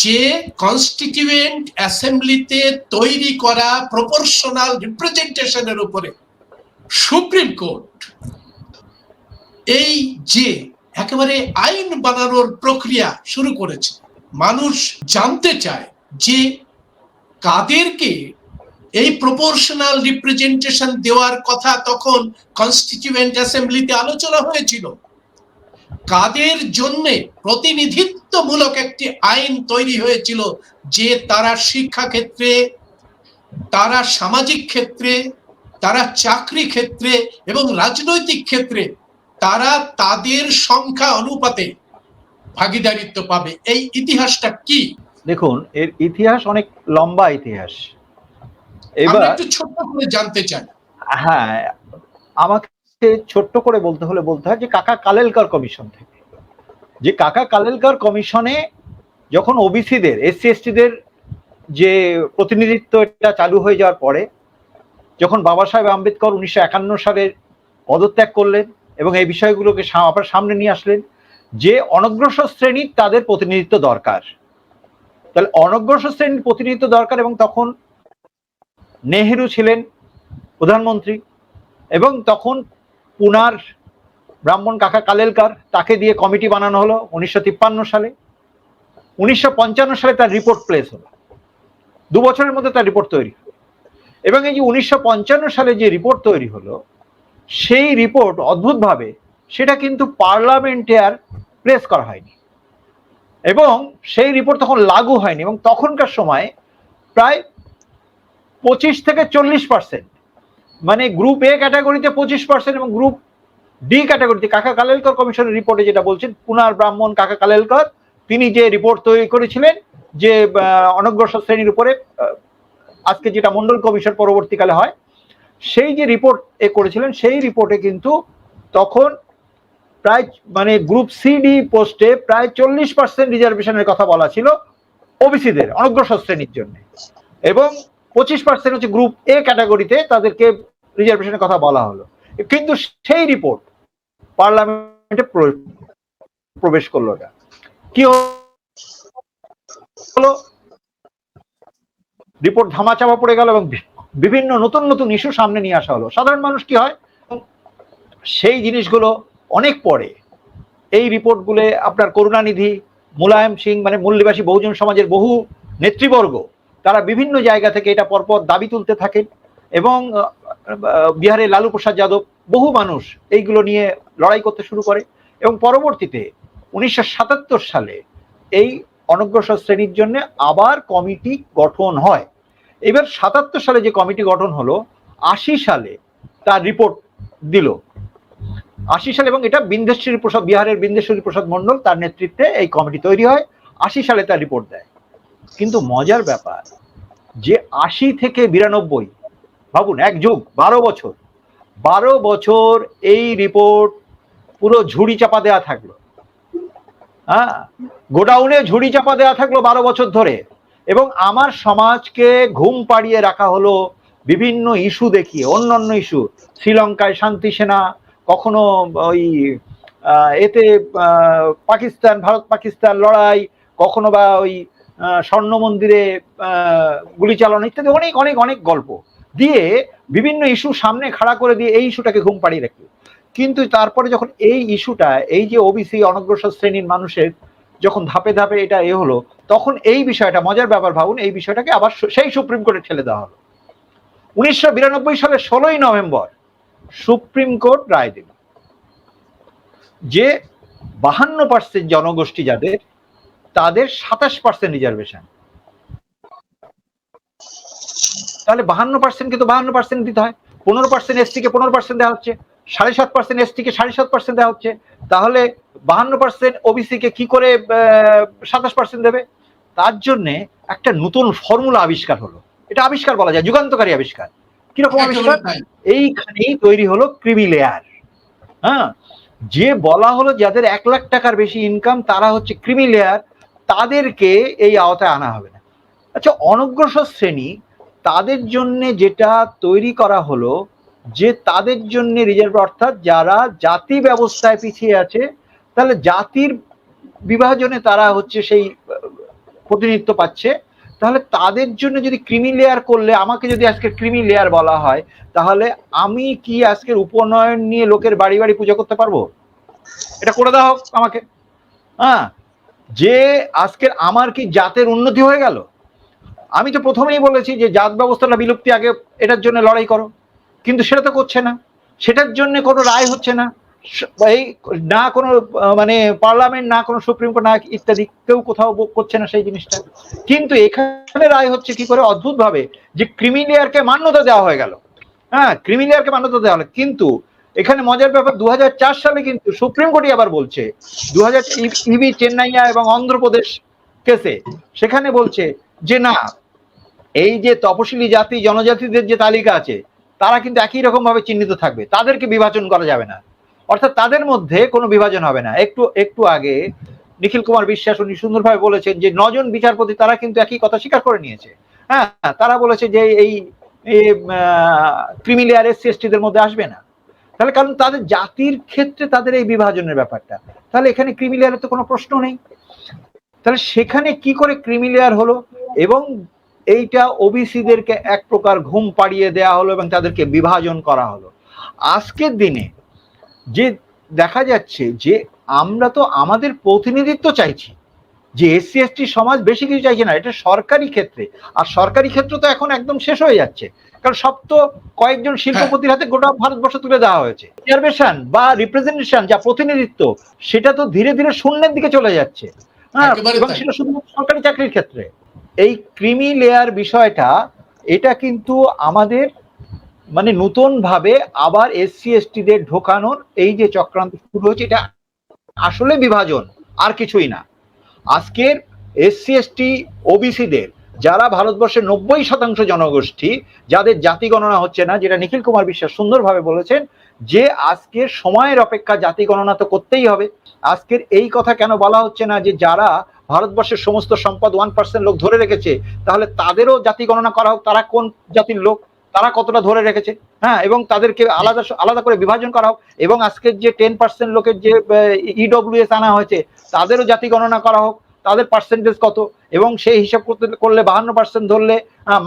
যে কনস্টিটিউয়েন্ট অ্যাসেম্বলিতে তৈরি করা প্রপোর্শনাল রিপ্রেজেন্টেশনের উপরে সুপ্রিম কোর্ট এই যে একেবারে আইন বানানোর প্রক্রিয়া শুরু করেছে। মানুষ জানতে চায় যে কাদেরকে এই প্রপোর্শনাল রিপ্রেজেন্টেশন দেওয়ার কথা তখন কনস্টিটিউয়েন্ট অ্যাসেম্বলিতে আলোচনা হয়েছিল, কাদের জন্য প্রতিনিধিত্বমূলক একটি আইন তৈরি হয়েছিল, যে তারা শিক্ষা ক্ষেত্রে, তারা সামাজিক ক্ষেত্রে, তারা চাকরি ক্ষেত্রে এবং রাজনৈতিক ক্ষেত্রে তারা তাদের সংখ্যা অনুপাতে ভাগিদারিত্ব পাবে। এই ইতিহাসটা কি? দেখুন, এর ইতিহাস অনেক লম্বা ইতিহাস। এবার একটু ছোট্ট করে জানতে চাই। হ্যাঁ, আমাকে ছোট্ট করে বলতে হয় যে কাকা কালেলকার কমিশন থেকে, যে কাকা কালেলকার কমিশনে যখন ওবিসিদের, এসসি এসটিদের যে প্রতিনিধিত্ব এটা চালু হয়ে যাওয়ার পরে, যখন বাবা সাহেব আম্বেদকর 1951 সালে পদত্যাগ করলেন এবং এই বিষয়গুলোকে আপনার সামনে নিয়ে আসলেন, যে অনগ্রসর শ্রেণীর তাদের প্রতিনিধিত্ব দরকার, তাহলে অনগ্রসর শ্রেণীর প্রতিনিধিত্ব দরকার। এবং তখন নেহেরু ছিলেন প্রধানমন্ত্রী, এবং তখন পুনার ব্রাহ্মণ কাকা কালেলকার, তাকে দিয়ে কমিটি বানানো হলো 1953 সালে। 1955 সালে তার রিপোর্ট প্লেস হলো, 2 বছরের মধ্যে তার রিপোর্ট তৈরি হলো। এবং এই যে 1955 সালে যে রিপোর্ট তৈরি হলো, সেই রিপোর্ট অদ্ভুতভাবে সেটা কিন্তু পার্লামেন্টে আর প্লেস করা হয়নি, এবং সেই রিপোর্ট তখন লাগু হয়নি। এবং তখনকার সময় প্রায় 25 থেকে 40%, মানে গ্রুপ এ ক্যাটাগরিতে 25% এবং গ্রুপ ডি ক্যাটাগরিতে, কাকা কালেলকর কমিশনের রিপোর্টে যেটা বলছেন, পুনার ব্রাহ্মণ কাকা কালেলকর, তিনি যে রিপোর্ট তৈরি করেছিলেন যে অনগ্রসর শ্রেণীর উপরে, আজকে যেটা মন্ডল কমিশন পরবর্তীকালে হয়, সেই যে রিপোর্ট করেছিলেন, সেই রিপোর্টে কিন্তু তখন প্রায় মানে গ্রুপ সি ডি পোস্টে প্রায় 40% রিজার্ভেশনের কথা বলা ছিল ওবিসিদের, অনগ্রসর শ্রেণীর জন্য, এবং 25% হচ্ছে গ্রুপ এ ক্যাটাগরিতে, তাদেরকে রিজার্ভেশনের কথা বলা হলো। কিন্তু সেই রিপোর্ট পার্লামেন্টে প্রবেশ করলো না। কি হলো? রিপোর্ট ধামাচাপা পড়ে গেল এবং বিভিন্ন নতুন নতুন ইস্যু সামনে নিয়ে আসা হলো। সাধারণ মানুষ কি হয়, সেই জিনিসগুলো অনেক পরে এই রিপোর্টগুলো আপনার করুণানিধি, মুলায়ম সিং, মানে মূল্যবাসী বহুজন সমাজের বহু নেতৃবর্গ তারা বিভিন্ন জায়গা থেকে এটা পরপর দাবি তুলতে থাকেন, এবং বিহারে লালু প্রসাদ যাদব, বহু মানুষ এইগুলো নিয়ে লড়াই করতে শুরু করে, এবং পরবর্তীতে 1977 সালে এই অনগ্রসর শ্রেণীর জন্য আবার কমিটি গঠন হয়। এবার 77 সালে যে কমিটি গঠন হলো, 80 সালে তার রিপোর্ট দিল, 80 সালে, এবং এটা বিন্দেশ্বরী প্রসাদ, বিহারের বিন্দেশ্বরী প্রসাদ মন্ডল তার নেতৃত্বে এই কমিটি তৈরি হয়, 80 সালে তার রিপোর্ট দেয়। কিন্তু মজার ব্যাপার যে 80 থেকে 92, ভাবুন এক যুগ, 12 বছর এই রিপোর্ট পুরো ঝুড়ি চাপা দেওয়া থাকলো। হ্যাঁ, গোডাউনে ঝুড়ি চাপা দেওয়া থাকলো 12 বছর ধরে, এবং আমার সমাজকে ঘুম পাড়িয়ে রাখা হলো বিভিন্ন ইস্যু দেখিয়ে, অন্যান্য ইস্যু, শ্রীলঙ্কায় শান্তি সেনা, কখনো ওই এতে পাকিস্তান, ভারত পাকিস্তান লড়াই, কখনো বা ওই স্বর্ণ মন্দিরে গুলি চালানো ইত্যাদি অনেক অনেক অনেক গল্প দিয়ে বিভিন্ন ইস্যু সামনে খাড়া করে দিয়ে এই ইস্যুটাকে ঘুম পাড়িয়ে রাখি। কিন্তু তারপরে যখন এই ইস্যুটা, এই যে ওবিসি অনগ্রসর শ্রেণীর মানুষের যখন ধাপে ধাপে এটা হলো, তখন এই বিষয়টা, মজার ব্যাপার ভাবুন, এই বিষয়টাকে আবার সেই সুপ্রিম কোর্টে ঠেলে দেওয়া হলো। 1992 সালের 16ই নভেম্বর সুপ্রিম কোর্ট রায় দিল যে 52% জনগোষ্ঠী যাদের, তাদের 27% রিজার্ভেশন। তাহলে 52% কে তো 52% দিতে হয়, 15% এসটি কে 15% দেওয়া হচ্ছে, 7.5% এসটি কে 7.5% দেওয়া হচ্ছে, তাহলে 52% ওবিসি কে কি করে 27% দেবে? তার জন্য একটা নতুন ফর্মুলা আবিষ্কার হলো। এটা আবিষ্কার বলা যায়, যুগান্তকারী আবিষ্কার। কিরকম আবিষ্কার? এইখানেই তৈরি হলো ক্রিমি লেয়ার। হ্যাঁ, যে বলা হলো যাদের 1 লাখ টাকার বেশি ইনকাম তারা হচ্ছে ক্রিমি লেয়ার, তাদেরকে এই আওতায় আনা হবে না। আচ্ছা, অনগ্রসর শ্রেণী তাদের জন্য যেটা তৈরি করা হলো, যে তাদের জন্য রিজার্ভ, অর্থাৎ যারা জাতি ব্যবস্থায় পিছিয়ে আছে, তাহলে জাতির বিভাজনে তারা হচ্ছে সেই প্রতিনিধিত্ব পাচ্ছে, তাহলে তাদের জন্য যদি ক্রিমি লেয়ার করলে, আমাকে যদি আজকে ক্রিমি লেয়ার বলা হয়, তাহলে আমি কি আজকের উপনয়ন নিয়ে লোকের বাড়ি বাড়ি পূজা করতে পারবো? এটা করে দেওয়া হোক আমাকে। হ্যাঁ, যে আজকের আমার কি জাতের উন্নতি হয়ে গেল? আমি তো প্রথমেই বলেছি যে জাত ব্যবস্থাটা বিলুপ্তি, আগে এটার জন্য লড়াই করো, কিন্তু সেটা তো করছে না, সেটার জন্য কোনো রায় হচ্ছে না, এই না কোনো মানে পার্লামেন্ট, না কোনো সুপ্রিম কোর্ট, না ইত্যাদি, কেউ কোথাও করছে না সেই জিনিসটা। কিন্তু এখানে রায় হচ্ছে কি করে অদ্ভুত ভাবে, যে ক্রিমি লেয়ারকে মান্যতা দেওয়া হয়ে গেল। হ্যাঁ, ক্রিমি লেয়ারকে মান্যতা দেওয়া হলো, কিন্তু এখানে মজার ব্যাপার 2004 সালে কিন্তু সুপ্রিম কোর্টই আবার বলছে, 2000 ইবি চেন্নাইয়া এবং অন্ধ্রপ্রদেশ কেসে, সেখানে বলছে যে না, এই যে তপশিলি জাতি জনজাতিদের যে তালিকা আছে তারা কিন্তু একই রকম ভাবে চিহ্নিত থাকবে, তাদেরকে বিভাজন করা যাবে না, অর্থাৎ তাদের মধ্যে কোনো বিভাজন হবে না। একটু আগে নিখিল কুমার বিশ্বাস উনি সুন্দরভাবে বলেছেন যে 9 জন বিচারপতি তারা কিন্তু একই কথা স্বীকার করে নিয়েছে। হ্যাঁ, তারা বলেছে যে এই ক্রিমি লেয়ার এসসি এসটিদের মধ্যে আসবে না, তাহলে কারণ তাদের জাতির ক্ষেত্রে তাদের এই বিভাজনের ব্যাপারটা, তাহলে এখানে ক্রিমি লেয়ারের তো কোনো প্রশ্ন নেই। তাহলে সেখানে কি করে ক্রিমি লেয়ার হলো, এবং এইটা ওবিসিদেরকে এক প্রকার ঘুম পাড়িয়ে দেওয়া হলো এবং তাদেরকে বিভাজন করা হলো। আজকের দিনে যে দেখা যাচ্ছে যে আমরা তো আমাদের প্রতিনিধিত্ব চাইছি, যে এসসি এসটি সমাজ বেশি কিছু চাইছে না, এটা সরকারি ক্ষেত্রে, আর সরকারি ক্ষেত্র তো এখন একদম শেষ হয়ে যাচ্ছে, কারণ সব তো কয়েকজন শিল্পপতির হাতে গোটা ভারতবর্ষ তুলে দেওয়া হয়েছে। রিজার্ভেশন বা রিপ্রেজেন্টেশন, যা প্রতিনিধিত্ব, সেটা তো ধীরে ধীরে শূন্যের দিকে চলে যাচ্ছে। হ্যাঁ, এবং সেটা শুধুমাত্র সরকারি চাকরির ক্ষেত্রে। এই ক্রিমি লেয়ার বিষয়টা, এটা কিন্তু আমাদের মানে নতুন ভাবে আবার এসসি এসটিদের ঢোকানোর এই যে চক্রান্ত শুরু হয়েছে, এটা আসলে বিভাজন, আর কিছুই না। আজকের এসসি এসটি ওবিসিদের, যারা ভারতবর্ষের 90% জনগোষ্ঠী, যাদের জাতি গণনা হচ্ছে না, যেটা নিখিল কুমার বিশ্বাস সুন্দরভাবে বলেছেন যে আজকের সময়ের অপেক্ষা জাতি গণনা তো করতেই হবে। আজকের এই কথা কেন বলা হচ্ছে না যে যারা ভারতবর্ষের সমস্ত সম্পদ 1% লোক ধরে রেখেছে, তাহলে তাদেরও জাতি গণনা করা হোক, তারা কোন জাতির লোক, তারা কতটা ধরে রেখেছে, হ্যাঁ, এবং তাদেরকে আলাদা আলাদা করে বিভাজন করা হোক, এবং আজকের যে 10% লোকের যে ইডব্লিউএস আনা হয়েছে তাদেরও জাতি গণনা করা হোক, তাদের পার্সেন্টেজ কত, এবং সেই হিসাব করলে 52% ধরলে,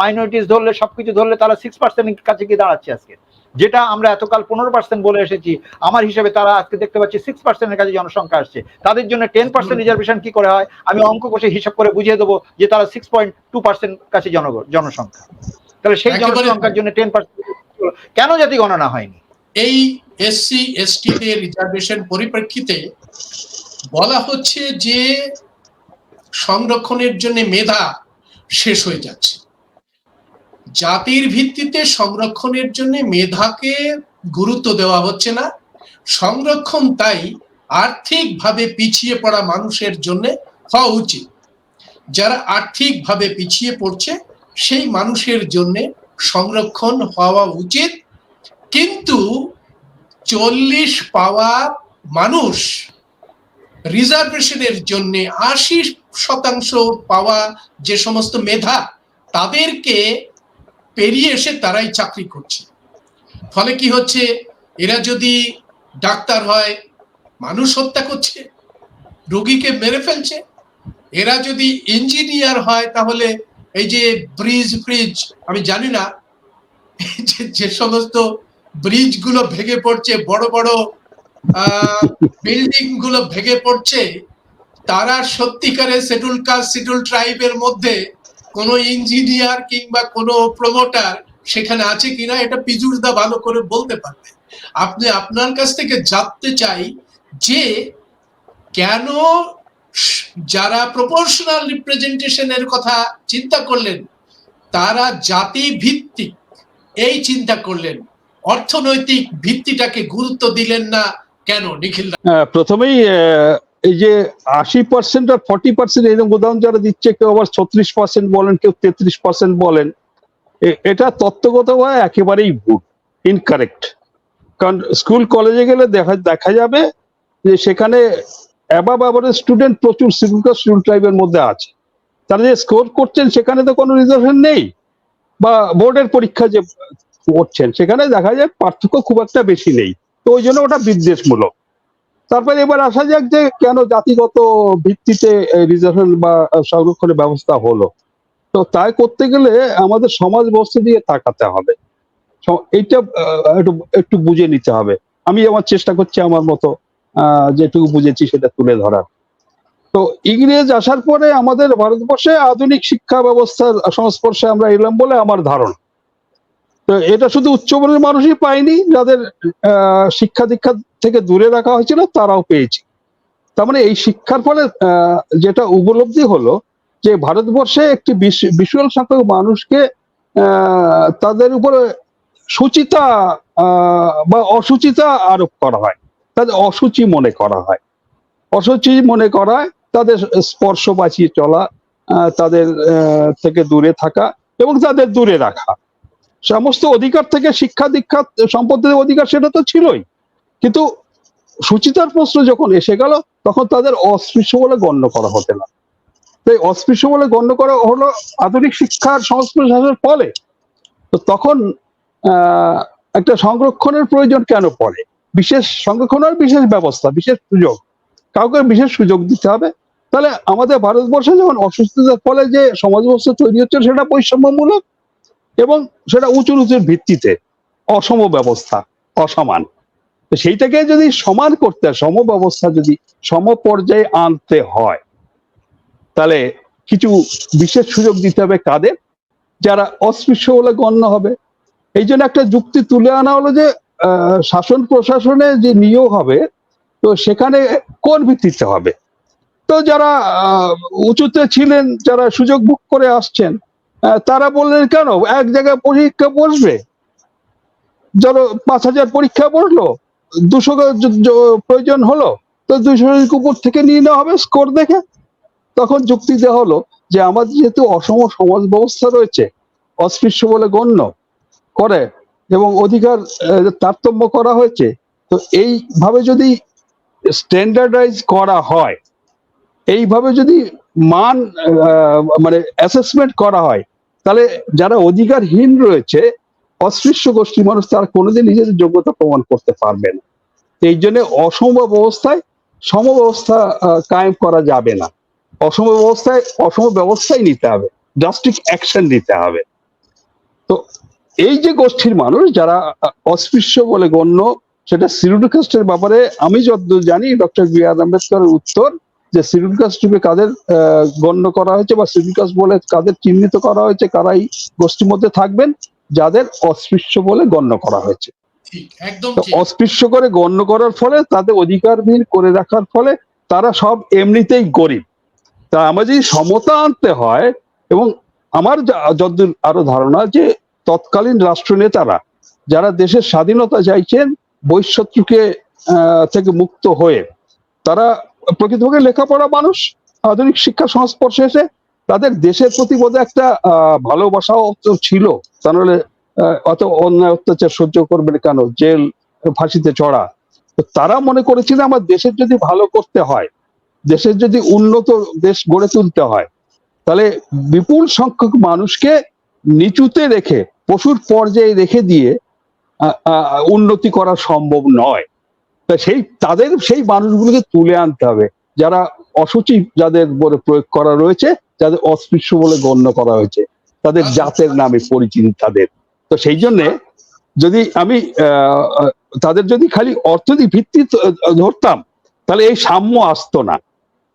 মাইনরিটিস ধরলে, সবকিছু ধরলে তারা 6% কাছে গিয়ে দাঁড়াচ্ছে আজকে। যেটা আমরা এতকাল 15% বলে এসেছি, আমার হিসাবে তারা আজকে দেখতে পাচ্ছি 6%-এর কাছে জনসংখ্যা আসছে। তাদের জন্য 10% রিজার্ভেশন কি করে হয় আমি অঙ্ক কষে হিসাব করে বুঝিয়ে দেবো যে তারা 6.2% কাছে জনসংখ্যা। তাহলে সেই জনসংখ্যার জন্য 10% কেন জাতি গণনা হয়নি? এই এসসি এসটি দের রিজার্ভেশন পরিপ্রেক্ষিতে বলা হচ্ছে যে সংরক্ষণের জন্য মেধা শেষ হয়ে যাচ্ছে। জাতির ভিত্তিতে সংরক্ষণের জন্য মেধাকে গুরুত্ব দেওয়া হচ্ছে না। সংরক্ষণ তাই আর্থিকভাবে পিছিয়ে পড়া মানুষের জন্য হওয়া উচিত। যারা আর্থিকভাবে পিছিয়ে পড়ছে সেই মানুষের জন্য সংরক্ষণ হওয়া উচিত। কিন্তু 40 পাওয়া মানুষ রিজার্ভেশনের জন্য 80% পাওয়া যে সমস্ত মেধা তাদেরকে পেরিয়ে এসে তারাই চাকরি করছে। ফলে কি হচ্ছে, এরা যদি ডাক্তার হয় মানুষ হত্যা করছে, রোগীকে মেরে ফেলছে। এরা যদি ইঞ্জিনিয়ার হয় তাহলে এই যে ব্রিজ আমি জানি না যে সমস্ত ব্রিজ গুলো ভেঙে পড়ছে, বড় বড় বিল্ডিং গুলো ভেঙে পড়ছে, তারা সত্যিকারের শিডিউল কাস্ট শিডিউল ট্রাইবের মধ্যে কোনো ইঞ্জিনিয়ার কিংবা কোনো প্রমোটার সেখানে আছে কিনা এটা পীযূষদা ভালো করে বলতে পারবে। আপনার কাছ থেকে জানতে চাই যে কেন যারা প্রপোর্শনাল রিপ্রেজেন্টেশনের কথা চিন্তা করলেন তারা জাতি ভিত্তিক এই চিন্তা করলেন, অর্থনৈতিক ভিত্তিটাকে গুরুত্ব দিলেন না কেন? নিখিল প্রথমেই এই যে 80% আর 40% এরকম উদাহরণ যারা দিচ্ছে, কেউ আবার 36% বলেন, কেউ 33% বলেন, এটা তত্ত্বগতভাবে একেবারেই ভুল, ইনকারেক্ট। কারণ স্কুল কলেজে গেলে দেখা যাবে যে সেখানে অ্যাবাভ অ্যাভারেজ স্টুডেন্ট প্রচুর শিডিউল ট্রাইবের মধ্যে আছে। তারা যে স্কোর করছেন সেখানে তো কোনো রিজার্ভেশন নেই, বা বোর্ডের পরীক্ষা যে করছেন সেখানে দেখা যায় পার্থক্য খুব একটা বেশি নেই। তো ওই জন্য ওটা বিদ্বেষমূলক। তারপরে এবার আসা যাক যে কেন জাতিগত ভিত্তিতে রিজার্ভেশন বা সংরক্ষণের ব্যবস্থা হলো। তো তাই করতে গেলে আমাদের সমাজ ব্যবস্থা দিয়ে তাকাতে হবে, এইটা একটু বুঝে নিতে হবে। আমি আমার চেষ্টা করছি আমার মতো যেটুকু বুঝেছি সেটা তুলে ধরার। তো ইংরেজ আসার পরে আমাদের ভারতবর্ষে আধুনিক শিক্ষা ব্যবস্থার সংস্পর্শে আমরা এলাম বলে আমার ধারণা। তো এটা শুধু উচ্চবর্ণের মানুষই পায়নি, যাদের শিক্ষা দীক্ষা থেকে দূরে রাখা হয়েছিল তারাও পেয়েছে। তার মানে এই শিক্ষার ফলে যেটা উপলব্ধি হলো যে ভারতবর্ষে একটি বিশাল সংখ্যক মানুষকে তাদের উপরে সুচিতা বা অসুচিতা আরোপ করা হয়, তাদের অসুচি মনে করা হয়। অসুচি মনে করা হয়, তাদের স্পর্শ বাঁচিয়ে চলা, তাদের থেকে দূরে থাকা এবং তাদের দূরে রাখা। সমস্ত অধিকার থেকে শিক্ষা দীক্ষা সম্পদের অধিকার সেটা তো ছিলই, কিন্তু সুচিতার প্রশ্ন যখন এসে গেল তখন তাদের অস্পৃশ্য বলে গণ্য করা হতে না। তাই অস্পৃশ্য বলে গণ্য করা হলো আধুনিক শিক্ষার সংস্পর্শের ফলে। তো তখন একটা সংরক্ষণের প্রয়োজন কেন পড়ে, বিশেষ সংরক্ষণের বিশেষ ব্যবস্থা, বিশেষ সুযোগ, কাউকে বিশেষ সুযোগ দিতে হবে। তাহলে আমাদের ভারতবর্ষে যখন অসুস্থতার ফলে যে সমাজ ব্যবস্থা তৈরি হচ্ছে সেটা বৈষম্যমূলক এবং সেটা উঁচুর ভিত্তিতে, অসম ব্যবস্থা, অসমান। সেইটাকে যদি সমান করতে হয়, সম ব্যবস্থা যদি সম পর্যায়ে আনতে হয়, তাহলে কিছু বিশেষ সুযোগ দিতে হবে কাদের, যারা অস্পৃশ্য বলে গণ্য হবে। এই জন্য একটা যুক্তি তুলে আনা হলো যে শাসন প্রশাসনে যে নিয়োগ হবে তো সেখানে কোন ভিত্তিতে হবে। তো যারা উঁচুতে ছিলেন, যারা সুযোগ ভোগ করে আসছেন, তারা বললেন কেন এক জায়গায় পরীক্ষা বসবে, ধরো 5000 পরীক্ষা বসলো, 200 প্রয়োজন হলো, তো 200 উপর থেকে নিয়ে নেওয়া হবে স্কোর দেখে। তখন যুক্তি দেওয়া হলো যে আমাদের যেহেতু অসম সমাজ ব্যবস্থা রয়েছে, অস্পৃশ্য বলে গণ্য করে এবং অধিকার তারতম্য করা হয়েছে, তো এইভাবে যদি স্ট্যান্ডার্ডাইজ করা হয়, এইভাবে যদি মান মানে অ্যাসেসমেন্ট করা হয়, তাহলে যারা অধিকারহীন রয়েছে, অস্পৃশ্য গোষ্ঠীর মানুষ, তারা কোনোদিন নিজেদের যোগ্যতা প্রমাণ করতে পারবে না। এই জন্য অসম ব্যবস্থায় সম ব্যবস্থা কায়েম করা যাবে না। অসম ব্যবস্থায় অসম ব্যবস্থাই নিতে হবে, ড্রাস্টিক অ্যাকশন নিতে হবে। তো এই যে গোষ্ঠীর মানুষ যারা অস্পৃশ্য বলে গণ্য, সেটা শিডিউল কাস্টের ব্যাপারে আমি যতদূর জানি ডক্টর বি আর আম্বেদকরের উত্তর যে শিডিউল কাস্ট রূপে কাদের গণ্য করা হয়েছে বা শিডিউল কাস্ট বলে কাদের চিহ্নিত করা হয়েছে, কারা এই গোষ্ঠীর মধ্যে থাকবেন, যাদের অস্পৃশ্য বলে গণ্য করা হয়েছে। ঠিক, একদম ঠিক। অস্পৃশ্য করে গণ্য করার ফলে, তাদের অধিকারবিহীন করে রাখার ফলে তারা সব এমনিতেই গরিব। তা আমাদের যদি সমতা আনতে হয়, এবং আমার যতদূর আরো ধারণা যে তৎকালীন রাষ্ট্রনেতারা যারা দেশের স্বাধীনতা চাইছেন বহিঃশত্রুকে থেকে মুক্ত হয়ে, তারা প্রকৃতপক্ষে লেখাপড়া মানুষ, আধুনিক শিক্ষা সংস্পর্শে এসে তাদের দেশের প্রতি বোধহয় একটা ভালোবাসাও ছিল। তা নাহলে অত অন্যায় অত্যাচার সহ্য করবেন কেন, জেল ফাঁসিতে চড়া। তো তারা মনে করেছিল আমার দেশের যদি ভালো করতে হয়, দেশের যদি উন্নত দেশ গড়ে তুলতে হয়, তাহলে বিপুল সংখ্যক মানুষকে নিচুতে রেখে, পশুর পর্যায়ে রেখে দিয়ে উন্নতি করা সম্ভব নয়। তা তাদের সেই মানুষগুলোকে তুলে আনতে হবে, যারা অসুচিত, যাদের বলে প্রয়োগ করা রয়েছে, যাদের অস্পৃশ্য বলে গণ্য করা হয়েছে, তাদের জাতের নামে পরিচিতি তাদের। তো সেই জন্য যদি আমি তাদের যদি খালি অর্থনৈতিক ভিত্তি ধরতাম, তাহলে এই সাম্য আসতো না।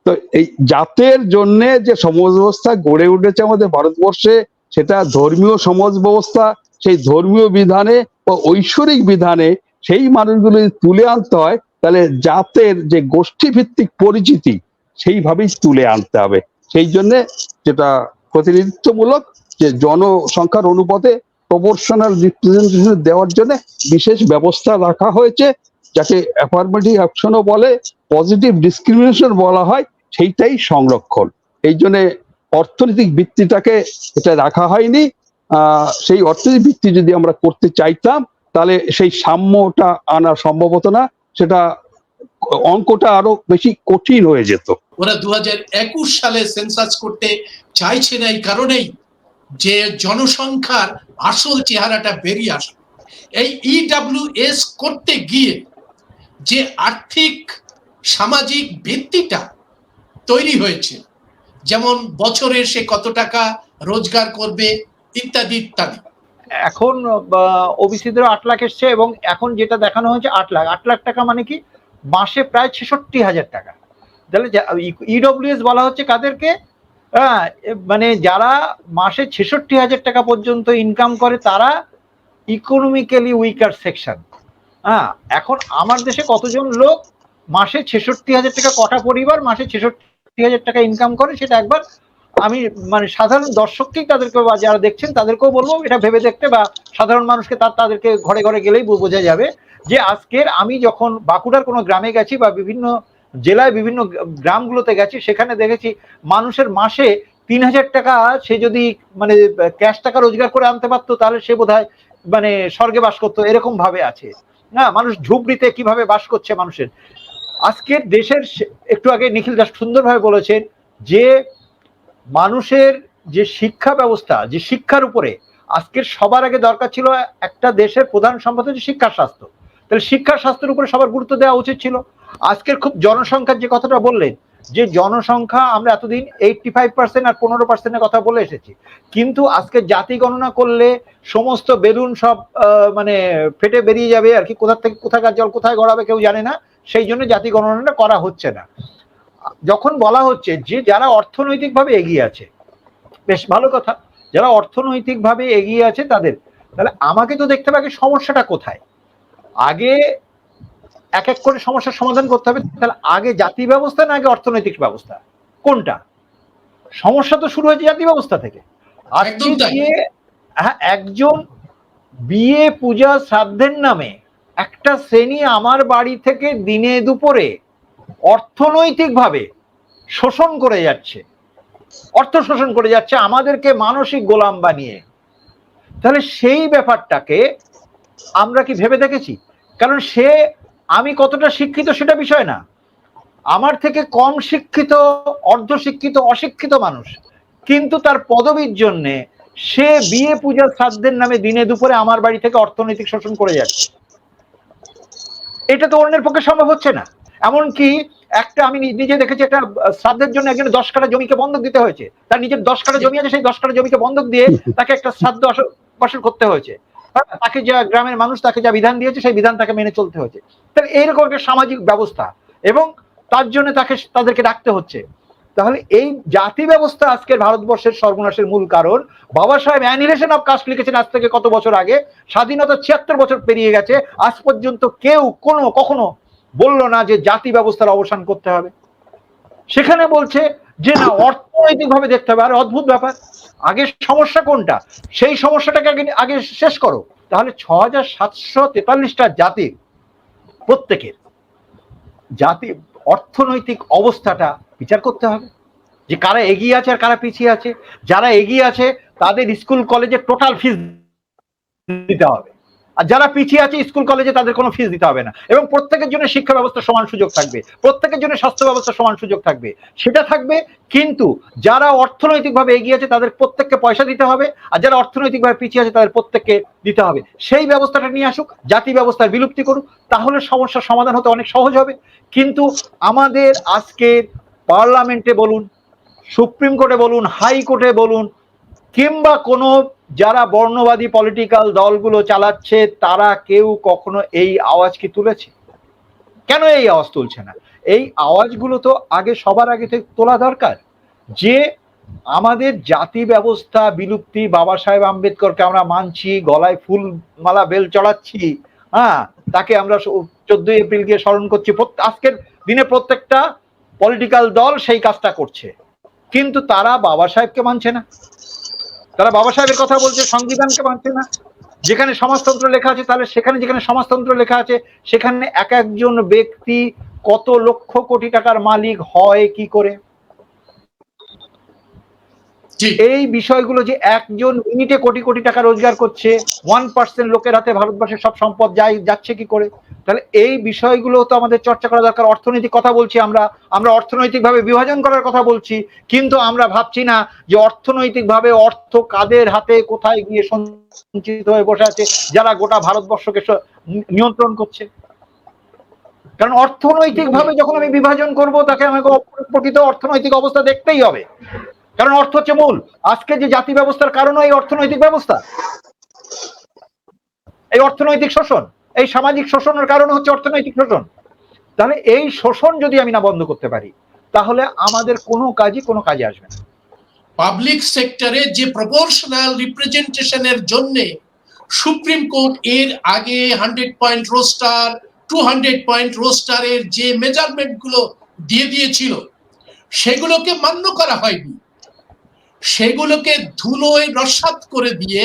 তো এই জাতের জন্য যে সমাজ ব্যবস্থা গড়ে উঠেছে আমাদের ভারতবর্ষে, সেটা ধর্মীয় সমাজ ব্যবস্থা, সেই ধর্মীয় বিধানে বা ঐশ্বরিক বিধানে সেই মানুষগুলো তুলে আনতে হয়, তাহলে জাতের যে গোষ্ঠী ভিত্তিক পরিচিতি সেইভাবেই তুলে আনতে হবে। সেই জন্য যেটা প্রতিনিধিত্বমূলক, যে জনসংখ্যার অনুপাতে প্রপোর্শনাল রিপ্রেজেন্টেশন দেওয়ার জন্য বিশেষ ব্যবস্থা রাখা হয়েছে, যাকে অ্যাফার্মেটিভ অ্যাকশনও বলে, পজিটিভ ডিসক্রিমিনেশন বলা হয়, সেইটাই সংরক্ষণ। এই জন্য অর্থনৈতিক ভিত্তিটাকে এটা রাখা হয়নি। সেই অর্থনৈতিক ভিত্তি যদি আমরা করতে চাইতাম, তাহলে সেই সাম্যটা আনা সম্ভব হতো না, সেটা অঙ্কটা আরো বেশি কঠিন হয়ে যেত। ওরা 2021 সালে সেন্সাস করতে চাইছে না এই কারণেই যে জনসংখ্যার আসল চেহারাটা বেরিয়ে আসে। এই ইডব্লিউএস করতে গিয়ে যে আর্থিক সামাজিক ভিত্তিটা তৈরি হয়েছে, যেমন বছরে সে কত টাকা রোজগার করবে ইত্যাদি ইত্যাদি। এখন ওবিসিদের 8 লাখ এসছে, এবং এখন যেটা দেখানো হয়েছে 8 লাখ টাকা মানে কি মাসে প্রায় 66,000 টাকা। তাহলে ইডব্লিউএস বলা হচ্ছে কাদেরকে? মানে যারা মাসে 66,000 টাকা পর্যন্ত ইনকাম করে, তারা ইকোনমিক্যালি উইকার সেকশন। এখন আমার দেশে কতজন লোক মাসে 66,000 টাকা, কটা পরিবার মাসে 66,000 টাকা ইনকাম করে, সেটা একবার আমি মানে সাধারণ দর্শককেই, তাদেরকে বা যারা দেখছেন তাদেরকেও বলবো এটা ভেবে দেখতে, বা সাধারণ মানুষকে তাদেরকে ঘরে ঘরে গেলেই বোঝা যাবে যে আজকের আমি যখন বাঁকুড়ার কোনো গ্রামে গেছি বা বিভিন্ন জেলায় বিভিন্ন গ্রামগুলোতে গেছি, সেখানে দেখেছি মানুষের মাসে 3,000 টাকা সে যদি মানে ক্যাশ টাকা রোজগার করে আনতে পারতো, তাহলে সে বোধহয় মানে স্বর্গে বাস করতো, এরকম ভাবে আছে না। মানুষ ঝুপড়িতে কিভাবে বাস করছে মানুষের। আজকের দেশের, একটু আগে নিখিল দাস সুন্দরভাবে বলেছেন যে মানুষের যে শিক্ষা ব্যবস্থা, যে শিক্ষার উপরে আজকের সবার আগে দরকার ছিল, একটা দেশের প্রধান সম্পদ হচ্ছে শিক্ষা স্বাস্থ্য। তাহলে শিক্ষা স্বাস্থ্যের উপরে সবার গুরুত্ব দেওয়া উচিত ছিল। আজকের খুব জনসংখ্যার যে কথাটা বললেন, যে জনসংখ্যা আমরা এতদিন 85% আর 15%-এর কথা বলে এসেছি, কিন্তু আজকে জাতি গণনা করলে সমস্ত বেলুন সব মানে ফেটে বেরিয়ে যাবে আর কি, কোথা থেকে কোথাকার জল কোথায় গড়াবে কেউ জানে না, সেই জন্য জাতি গণনাটা করা হচ্ছে না। যখন বলা হচ্ছে যে যারা অর্থনৈতিকভাবে এগিয়ে আছে, বেশ ভালো কথা, যারা অর্থনৈতিকভাবে এগিয়ে আছে তাদের, তাহলে আমাকে তো দেখতে হবে সমস্যাটা কোথায়। আগে এক এক করে সমস্যার সমাধান করতে হবে। তাহলে আগে জাতি ব্যবস্থা না আগে অর্থনৈতিক ব্যবস্থা, কোনটা? সমস্যা তো শুরু হয়েছে জাতি ব্যবস্থা থেকে। আজকে একজন বিয়ে পূজা শ্রাদ্ধের নামে একটা শ্রেণী আমার বাড়ি থেকে দিনে দুপুরে অর্থনৈতিকভাবে শোষণ করে যাচ্ছে, অর্থ শোষণ করে যাচ্ছে, আমাদেরকে মানসিক গোলাম বানিয়ে। তাহলে সেই ব্যাপারটাকে আমরা কি ভেবে দেখেছি? কারণ সে, আমি কতটা শিক্ষিত সেটা বিষয় না, আমার থেকে কম শিক্ষিত, অর্ধশিক্ষিত, অশিক্ষিত মানুষ, কিন্তু তার পদবীর জন্যে সে বিয়ে পূজা শ্রাদ্ধের নামে দিনে দুপুরে আমার বাড়ি থেকে অর্থনৈতিক শোষণ করে যাচ্ছে। এটা তো অন্যের পক্ষে সম্ভব হচ্ছে না। এমনকি একটা আমি নিজে দেখেছি, একটা শ্রাদ্ধের জন্য একজন 10 কাঠা জমিকে বন্ধক দিতে হয়েছে। তার নিজের 10 কাঠা জমি আছে, সেই 10 কাঠা জমিকে বন্ধক দিয়ে তাকে একটা শ্রাদ্ধ বাসর করতে হয়েছে। তাকে যা গ্রামের মানুষ তাকে যা বিধান দিয়েছে সেই বিধান তাকে মেনে চলতে হয়েছে। তাহলে এইরকম একটা সামাজিক ব্যবস্থা, এবং তার জন্য তাদেরকে ডাকতে হচ্ছে। তাহলে এই জাতি ব্যবস্থা আজকের ভারতবর্ষের সর্বনাশের মূল কারণ। বাবা সাহেব অ্যানিহিলেশন অফ কাস্ট লিখেছেন আজ থেকে কত বছর আগে, স্বাধীনতা ৭৬ বছর পেরিয়ে গেছে, আজ পর্যন্ত কেউ কখনো বললো না যে জাতি ব্যবস্থার অবসান করতে হবে। সেখানে বলছে যে না, অর্থনৈতিক ভাবে দেখতে হবে। আর অদ্ভুত ব্যাপার, আগে সমস্যা কোনটা, সেই সমস্যাটাকে আগে শেষ করো। তাহলে ৬,৭৪৩টা জাতির প্রত্যেকের জাতি অর্থনৈতিক অবস্থাটা বিচার করতে হবে, যে কারা এগিয়ে আছে আর কারা পিছিয়ে আছে। যারা এগিয়ে আছে তাদের স্কুল কলেজে টোটাল ফিস দিতে হবে, আর যারা পিছিয়ে আছে স্কুল কলেজে তাদের কোনো ফিস দিতে হবে না। এবং প্রত্যেকের জন্য শিক্ষা ব্যবস্থা সমান সুযোগ থাকবে, প্রত্যেকের জন্য স্বাস্থ্য ব্যবস্থা সমান সুযোগ থাকবে, সেটা থাকবে। কিন্তু যারা অর্থনৈতিকভাবে এগিয়ে আছে তাদের প্রত্যেককে পয়সা দিতে হবে, আর যারা অর্থনৈতিকভাবে পিছিয়ে আছে তাদের প্রত্যেককে দিতে হবে। সেই ব্যবস্থাটা নিয়ে আসুক, জাতি ব্যবস্থার বিলুপ্তি করুক, তাহলে সমস্যার সমাধান হতে অনেক সহজ হবে। কিন্তু আমাদের আজকের পার্লামেন্টে বলুন, সুপ্রিম কোর্টে বলুন, হাইকোর্টে বলুন, কিংবা কোনো যারা বর্ণবাদী পলিটিক্যাল দলগুলো চালাচ্ছে, তারা কেউ কখনো এই আওয়াজ কি তুলেছে? কেন এই আওয়াজ তুলছে না? এই আওয়াজগুলো তো সবার আগে থেকে তোলা দরকার, যে আমাদের জাতি ব্যবস্থা বিলুপ্তি। বাবা সাহেব আম্বেদকরকে আমরা মানছি, গলায় ফুল মালা বেল চড়াচ্ছি, তাকে আমরা 14 এপ্রিল গিয়ে স্মরণ করছি। আজকের দিনে প্রত্যেকটা পলিটিক্যাল দল সেই কাজটা করছে, কিন্তু তারা বাবা সাহেবকে মানছে না। তারা বাবা সাহেবের কথা বলছে, সংবিধানকে মানছে না। যেখানে সমাজতন্ত্র লেখা আছে, তাহলে যেখানে সমাজতন্ত্র লেখা আছে সেখানে এক একজন ব্যক্তি কত লক্ষ কোটি টাকার মালিক হয় কি করে? এই বিষয়গুলো, যে একজন মিনিটে কোটি কোটি টাকা রোজগার করছে, 1% লোকের হাতে ভারতবর্ষের সব সম্পদ যাচ্ছে কি করে? তাহলে এই বিষয়গুলো তো আমাদের চর্চা করা দরকার। অর্থনৈতিক কথা বলছি আমরা অর্থনৈতিকভাবে বিভাজন করার কথা বলছি, কিন্তু আমরা ভাবছি না যে অর্থনৈতিকভাবে অর্থ কাদের হাতে কোথায় গিয়ে সঞ্চিত হয়ে বসে আছে, যারা গোটা ভারতবর্ষকে নিয়ন্ত্রণ করছে। কারণ অর্থনৈতিকভাবে যখন আমি বিভাজন করব, তাকে আমাকে প্রকৃত অর্থনৈতিক অবস্থা দেখতেই হবে, কারণ অর্থ হচ্ছে মূল। আজকে যে জাতি ব্যবস্থার কারণ এই অর্থনৈতিক ব্যবস্থা, এই অর্থনৈতিক শোষণ, এই সামাজিক শোষণের কারণ হচ্ছে অর্থনৈতিক শোষণ। তাহলে এই শোষণ যদি আমি না বন্ধ করতে পারি, তাহলে আমাদের কোনো কাজে আসবে না। পাবলিক সেক্টরে যে প্রপোর্শনাল রিপ্রেজেন্টেশনের জন্য সুপ্রিম কোর্ট এর আগে 100 পয়েন্ট রোস্টার, 200 পয়েন্ট রোস্টারের যে মেজারমেন্ট গুলো দিয়ে দিয়েছিল, সেগুলোকে মান্য করা হয়নি। সেগুলোকে ধুলোয় রসাত করে দিয়ে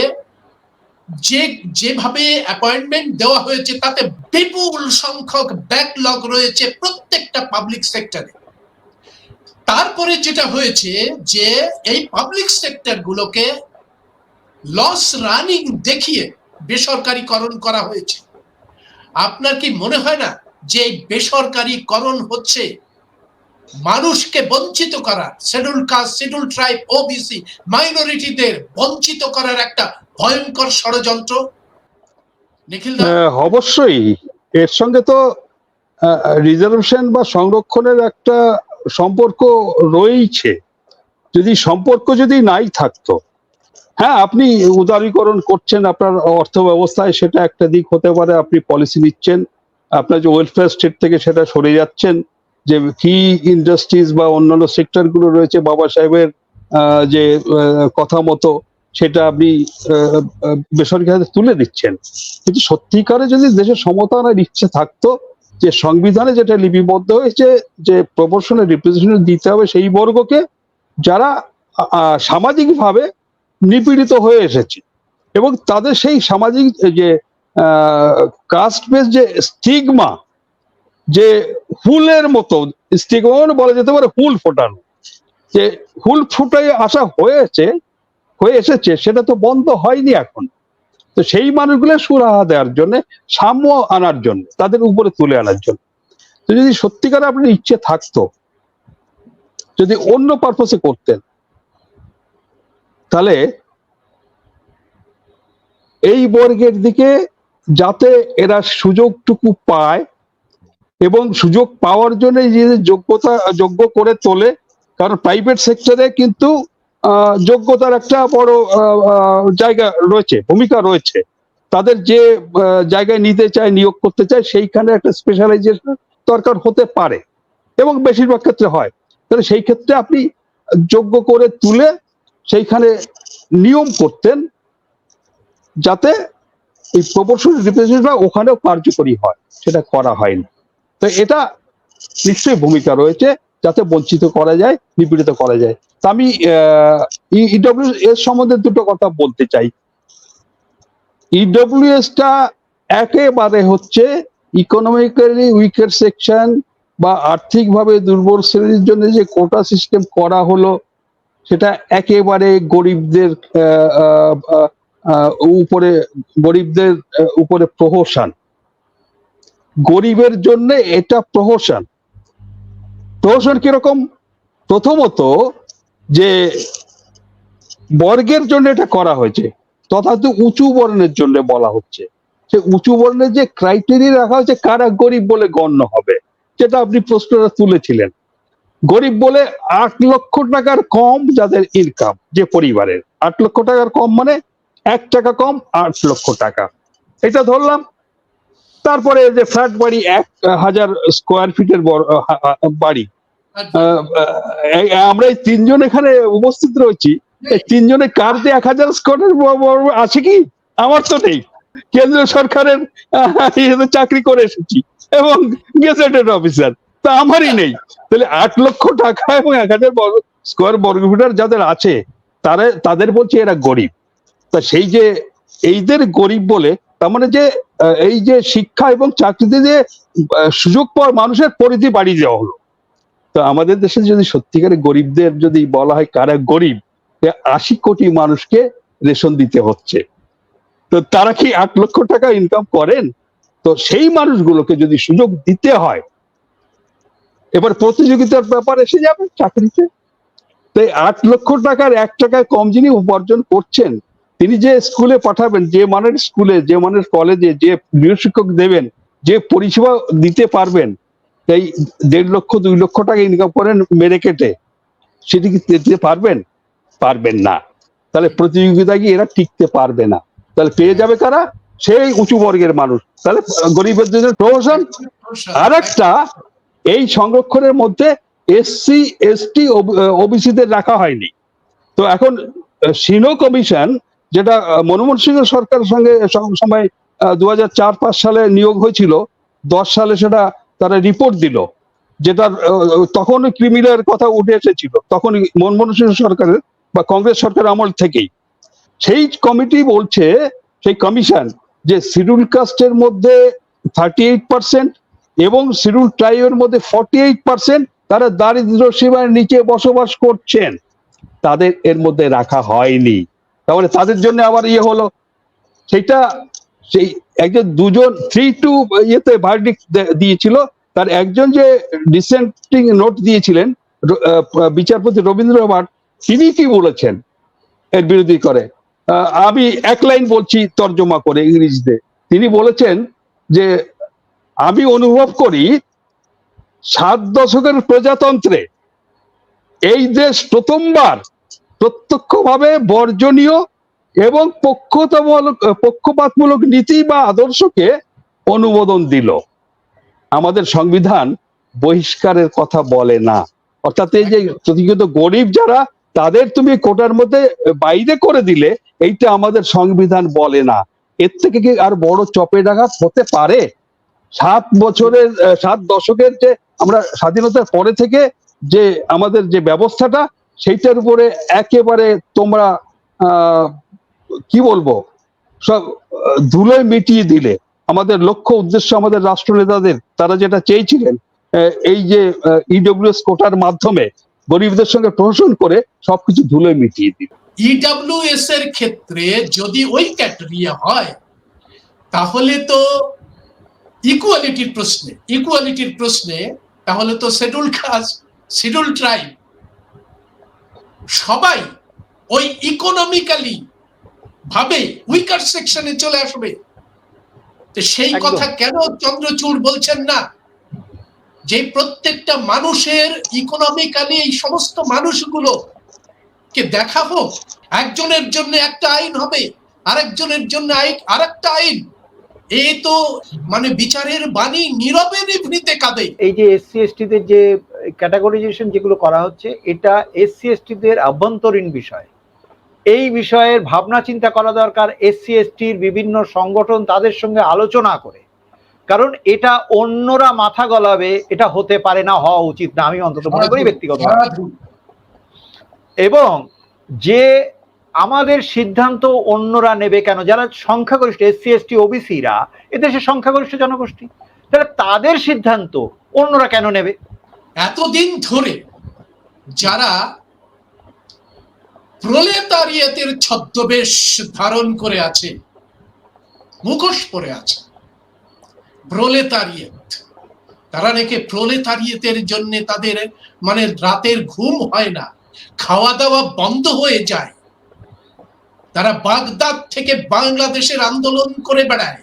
যেভাবে অ্যাপয়েন্টমেন্ট দেওয়া হয়েছে, তাতে বিপুল সংখ্যক ব্যাকলগ রয়েছে প্রত্যেকটা পাবলিক সেক্টরে। তারপরে যেটা হয়েছে যে এই পাবলিক সেক্টর গুলোকে লস রানিং দেখিয়ে বেসরকারীকরণ করা হয়েছে। আপনার কি মনে হয় না যে এই বেসরকারীকরণ হচ্ছে মানুষকে বঞ্চিত করার, schedule caste, schedule tribe, OBC মাইনরিটিদের বঞ্চিত করার একটা ভয়ঙ্কর ষড়যন্ত্র? নিখিল দা, অবশ্যই এর সঙ্গে তো রিজার্ভেশন বা সংরক্ষণের একটা সম্পর্ক রয়েছে। সম্পর্ক যদি নাই থাকতো, হ্যাঁ আপনি উদারীকরণ করছেন আপনার অর্থ ব্যবস্থায়, সেটা একটা দিক হতে পারে। আপনি পলিসি নিচ্ছেন, আপনার যে ওয়েলফেয়ার স্টেট থেকে সেটা সরে যাচ্ছেন, যে কি ইন্ডাস্ট্রিজ বা অন্যান্য সেক্টর গুলো রয়েছে বাবা সাহেবের যে কথা মতো, সেটা আপনি বেসরকারি হাতে তুলে দিচ্ছেন। কিন্তু সত্যিকারে যদি দেশের সমতা আনার ইচ্ছে থাকতো, যে সংবিধানে যেটা লিপিবদ্ধ হয়েছে যে প্রপোর্শনাল রিপ্রেজেন্টেশন দিতে হবে সেই বর্গকে যারা সামাজিকভাবে নিপীড়িত হয়ে এসেছে, এবং তাদের সেই সামাজিক যে কাস্ট বেস যে স্টিগমা, যে হুলের মতো স্টিগমা বলা যেতে পারে, হুল ফোটানো, যে হুল ফুটাই আসা হয়ে এসেছে, সেটা তো বন্ধ হয়নি এখন। তো সেই মানুষগুলো সুরাহা দেওয়ার জন্য, সাম্য আনার জন্য, তাদের উপরে তুলে আনার জন্য, তো যদি সত্যিকার আপনার ইচ্ছে থাকতো, যদি অন্য পারপোসে করতেন, তাহলে এই বর্গের দিকে যাতে এরা সুযোগটুকু পায়, এবং সুযোগ পাওয়ার জন্য যে যোগ্য করে তোলে। কারণ প্রাইভেট সেক্টরে কিন্তু যোগ্যতার একটা বড় জায়গা রয়েছে, ভূমিকা রয়েছে। তাদের যে জায়গায় নিতে চায়, নিয়োগ করতে চায়, সেইখানে একটা স্পেশালাইজেশন দরকার হতে পারে এবং বেশিরভাগ ক্ষেত্রে হয়। তাহলে সেই ক্ষেত্রে আপনি যোগ্য করে তুলে সেইখানে নিয়ম করতেন যাতে এই প্রপোর্শনাল রিপ্রেজেন্টেশন ওখানেও কার্যকরী হয়, সেটা করা হয়নি। তো এটা নিশ্চয়ই ভূমিকা রয়েছে যাতে বঞ্চিত করা যায়, নিপীড়িত করা যায়। তা আমি ইডব্লিউএস সম্বন্ধে দুটো কথা বলতে চাই। ইডব্লিউএস টা একেবারে হচ্ছে ইকোনমিক্যালি উইকার সেকশন বা আর্থিকভাবে দুর্বল শ্রেণীর জন্য যে কোটা সিস্টেম করা হলো, সেটা একেবারে গরিবদের উপরে, গরিবদের উপরে প্রহসন। গরিবের জন্য এটা প্রহসন। প্রহসন কিরকম? প্রথমত যে বর্গের জন্য এটা করা হয়েছে, তথাৎ উঁচু বর্ণের জন্য বলা হচ্ছে। সে উঁচু বর্ণের যে ক্রাইটেরিয়া রাখা হয়েছে কারা গরিব বলে গণ্য হবে, যেটা আপনি প্রশ্নটা তুলেছিলেন। গরিব বলে 8 লক্ষ টাকার কম যাদের ইনকাম, যে পরিবারের 8 লক্ষ টাকার কম মানে 1 টাকা কম 8 লক্ষ টাকা, এটা ধরলাম। তারপরে যে ফ্ল্যাট বাড়ি 1000 স্কোয়ার ফিটের বাড়ি, আমরা এই তিনজন এখানে উপস্থিত রয়েছি, এই তিনজনে কার যে 1000 স্কোয়ার আছে কি? আমার তো নেই। কেন্দ্রীয় সরকারের চাকরি করে এসেছি এবং গেজেটেড অফিসার, তা আমারই নেই। তাহলে 8 লক্ষ টাকা এবং 1000 স্কোয়ার বর্গমিটার যাদের আছে তাদের বলছে এরা গরিব। তা সেই যে এইদের গরিব বলে, তার মানে যে এই যে শিক্ষা এবং চাকরিতে যে সুযোগ পাওয়ার মানুষের পরিধি বাড়িয়ে দেওয়া হলো। তো আমাদের দেশে যদি সত্যিকারের গরিবদের যদি বলা হয় কারা গরিব, 80 কোটি মানুষকে রেশন দিতে হচ্ছে। তো তারা কি 8 লক্ষ টাকা ইনকাম করেন? তো সেই মানুষগুলোকে যদি সুযোগ দিতে হয়, এবার প্রতিযোগিতার ব্যাপার এসে যাবে চাকরিতে। তাই 8 লক্ষ টাকার 1 টাকায় কম যিনি উপার্জন করছেন, তিনি যে স্কুলে পাঠাবেন, যে মানের স্কুলে, যে মানের কলেজে, যে গৃহশিক্ষক দেবেন, যে পরিষেবা দিতে পারবেন, তাই 1.5 লক্ষ 2 লক্ষ টাকা ইনকাম করেন মেরে কেটে, সেটি কি দিতে পারবেন? পারবেন না। তাহলে প্রতিযোগিতায় গিয়ে এরা টিকতে পারবে না। তাহলে পেয়ে যাবে কারা? সেই উঁচু বর্গের মানুষ। তাহলে গরিবের জন্য প্রহসন। আর একটা, এই সংরক্ষণের মধ্যে এসসি এসটি ওবিসিদের রাখা হয়নি। তো এখন সিনো কমিশন, যেটা মনমোহন সিংহ সরকারের সঙ্গে সময় 2004-5 সালে নিয়োগ হয়েছিল, 10 সালে সেটা তারা রিপোর্ট দিল, যেটা তখন ক্রিমিনাল কথা উঠে এসেছিল, তখন মনমোহন সিংহ সরকারের বা কংগ্রেস সরকার আমল থেকেই। সেই কমিটি বলছে, সেই কমিশন, যে শিডিউল কাস্টের মধ্যে 38% এবং শিডিউল ট্রাইবের মধ্যে 48% তারা দারিদ্র্য সীমার নিচে বসবাস করছেন, তাদের এর মধ্যে রাখা হয়নি। তাহলে তাদের জন্য আবার হলো, সেটা সেই একজন দুজন 3-2 ইয়েতে ভার্ডিক্ট দিয়েছিল। তার একজন যে ডিসেন্টিং নোট দিয়েছিলেন বিচারপতি রবীন্দ্র ভাট, তিনি কি বলেছেন এর বিরোধী করে? আমি এক লাইন বলছি তর্জমা করে ইংরেজিতে। তিনি বলেছেন যে, আমি অনুভব করি 7 দশকের প্রজাতন্ত্রে এই দেশ প্রথমবার প্রত্যক্ষভাবে বর্জনীয় এবং পক্ষপাতমূলক নীতি বা আদর্শকে অনুমোদন দিল। আমাদের সংবিধান বহিষ্কারের কথা বলে না। অর্থাৎ এই যে প্রতিগত গরিব যারা, তাদের তুমি কোটার মধ্যে বাইরে করে দিলে, এইটা আমাদের সংবিধান বলে না। এর থেকে কি আর বড় চপেটাঘাত হতে পারে? 7 দশকের যে আমরা স্বাধীনতার পরে থেকে যে আমাদের যে ব্যবস্থাটা, সেইটার উপরে একেবারে তোমরা কি বলবো, সব ধুলোয় মিটিয়ে দিলে। আমাদের লক্ষ্য উদ্দেশ্য, আমাদের রাষ্ট্রনেতাদের, তারা যেটা চেয়েছিলেন, এই যে ইডব্লিউএস কোটার মাধ্যমে গরিবদের সঙ্গে প্রহসন করে সবকিছু ধুলোয় মিটিয়ে দিল। ইডব্লিউএস এর ক্ষেত্রে যদি ওই ক্যাটেগরিয়া হয়, তাহলে তো ইকুয়ালিটির প্রশ্নে তাহলে তো শিডিউল কাস্ট, শিডিউল ট্রাইব সবাই ওই ইকোনমিক্যালি ভাবে উইকার সেকশনে চলে আসবে। তো সেই কথা কেন চন্দ্রচূড় বলছেন না যে প্রত্যেকটা মানুষের ইকোনমিক্যালি এই সমস্ত মানুষগুলো কে দেখা হোক, একজনের জন্য একটা আইন হবে, আরেকজনের জন্য আরেকটা আইন। এ তো মানে বিচারের বাণী নীরবে নিভৃতে কাঁদে। এই যে এসসি এসটিদের যে ক্যাটাগরাইজেশন যেগুলো করা হচ্ছে, এটা এসসি এসটিদের আভ্যন্তরীণ বিষয়। এই বিষয়ের ভাবনা চিন্তা করা দরকার এসসি এসটির বিভিন্ন সংগঠন তাদের সঙ্গে আলোচনা করে, কারণ এটা অন্যরা মাথা গলাবে, এটা হতে পারে না, হওয়া উচিত না, আমি অন্তত মনে করি ব্যক্তিগত। এবং যে আমাদের সিদ্ধান্ত অন্যরা নেবে কেন, যারা সংখ্যাগরিষ্ঠ এসসি এসটি ওবিসিরা এদেশের সংখ্যাগরিষ্ঠ জনগোষ্ঠী, তাহলে তাদের সিদ্ধান্ত অন্যরা কেন নেবে? এতদিন ধরে যারা প্রলেতারিয়েতের ছদ্মবেশ ধারণ করে আছে, মুখোশ পরে আছে প্রলেতারিয়েত, তারা নাকি প্রলেতারিয়েতের জন্য তাদের মানে রাতের ঘুম হয় না, খাওয়া দাওয়া বন্ধ হয়ে যায়, তারা বাগদাদ থেকে বাংলাদেশের আন্দোলন করে বেড়ায়।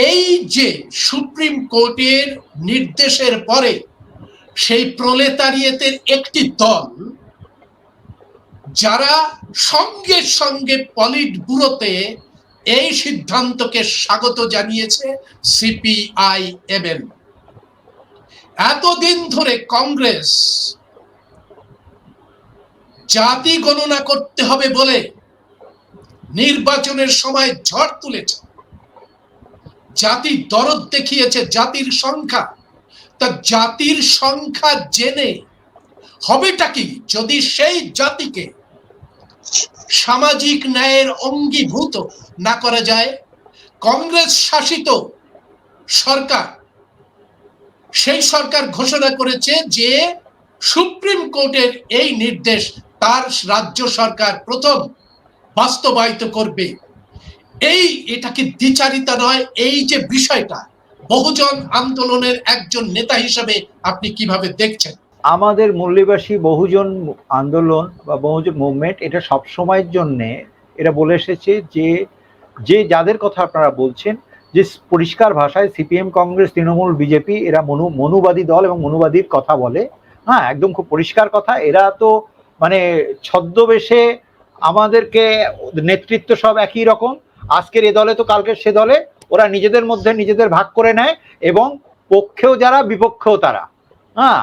এই যে সুপ্রিম কোর্টের নির্দেশের পরে সেই প্রলেতারিয়েতের একটি দল যারা সঙ্গে সঙ্গে পলিট ব্যুরোতে এই সিদ্ধান্তকে স্বাগত জানিয়েছে, সিপিআইএমএল। এতদিন ধরে কংগ্রেস জাতি গণনা করতে হবে বলে নির্বাচনের সময় ঝড় তুলেছে, জাতি দরদ দেখিয়েছে, জাতির সংখ্যা। তা জাতির সংখ্যা জেনে হবেটা কি যদি সেই জাতিকে সামাজিক ন্যায়ের অঙ্গীভূত না করা যায়? কংগ্রেস শাসিত সরকার, সেই সরকার ঘোষণা করেছে যে সুপ্রিম কোর্টের এই নির্দেশ তার রাজ্য সরকার প্রথম বাস্তবায়িত করবে। এটা কি দ্বিচারিতা নয়? এই যে বিষয়টা বহুজন আন্দোলনের একজন নেতা হিসেবে আপনি কিভাবে দেখছেন? আমাদের মূল্যবাসী বহুজন আন্দোলন বা বহুজন মুভমেন্ট এটা সব সময়ের জন্য এরা বলে এসেছে যে যাদের কথা আপনারা বলছেন, যে পরিষ্কার ভাষায় সিপিএম, কংগ্রেস, তৃণমূল, বিজেপি এরা মনুবাদী দল এবং মনুবাদীর কথা বলে। হ্যাঁ, একদম খুব পরিষ্কার কথা। এরা তো মানে ছদ্মবেশে আমাদেরকে, নেতৃত্ব সব একই রকম, আজকের এ দলে তো কালকের সে দলে, ওরা নিজেদের মধ্যে নিজেদের ভাগ করে নেয় এবং পক্ষেও যারা বিপক্ষেও তারা। হ্যাঁ,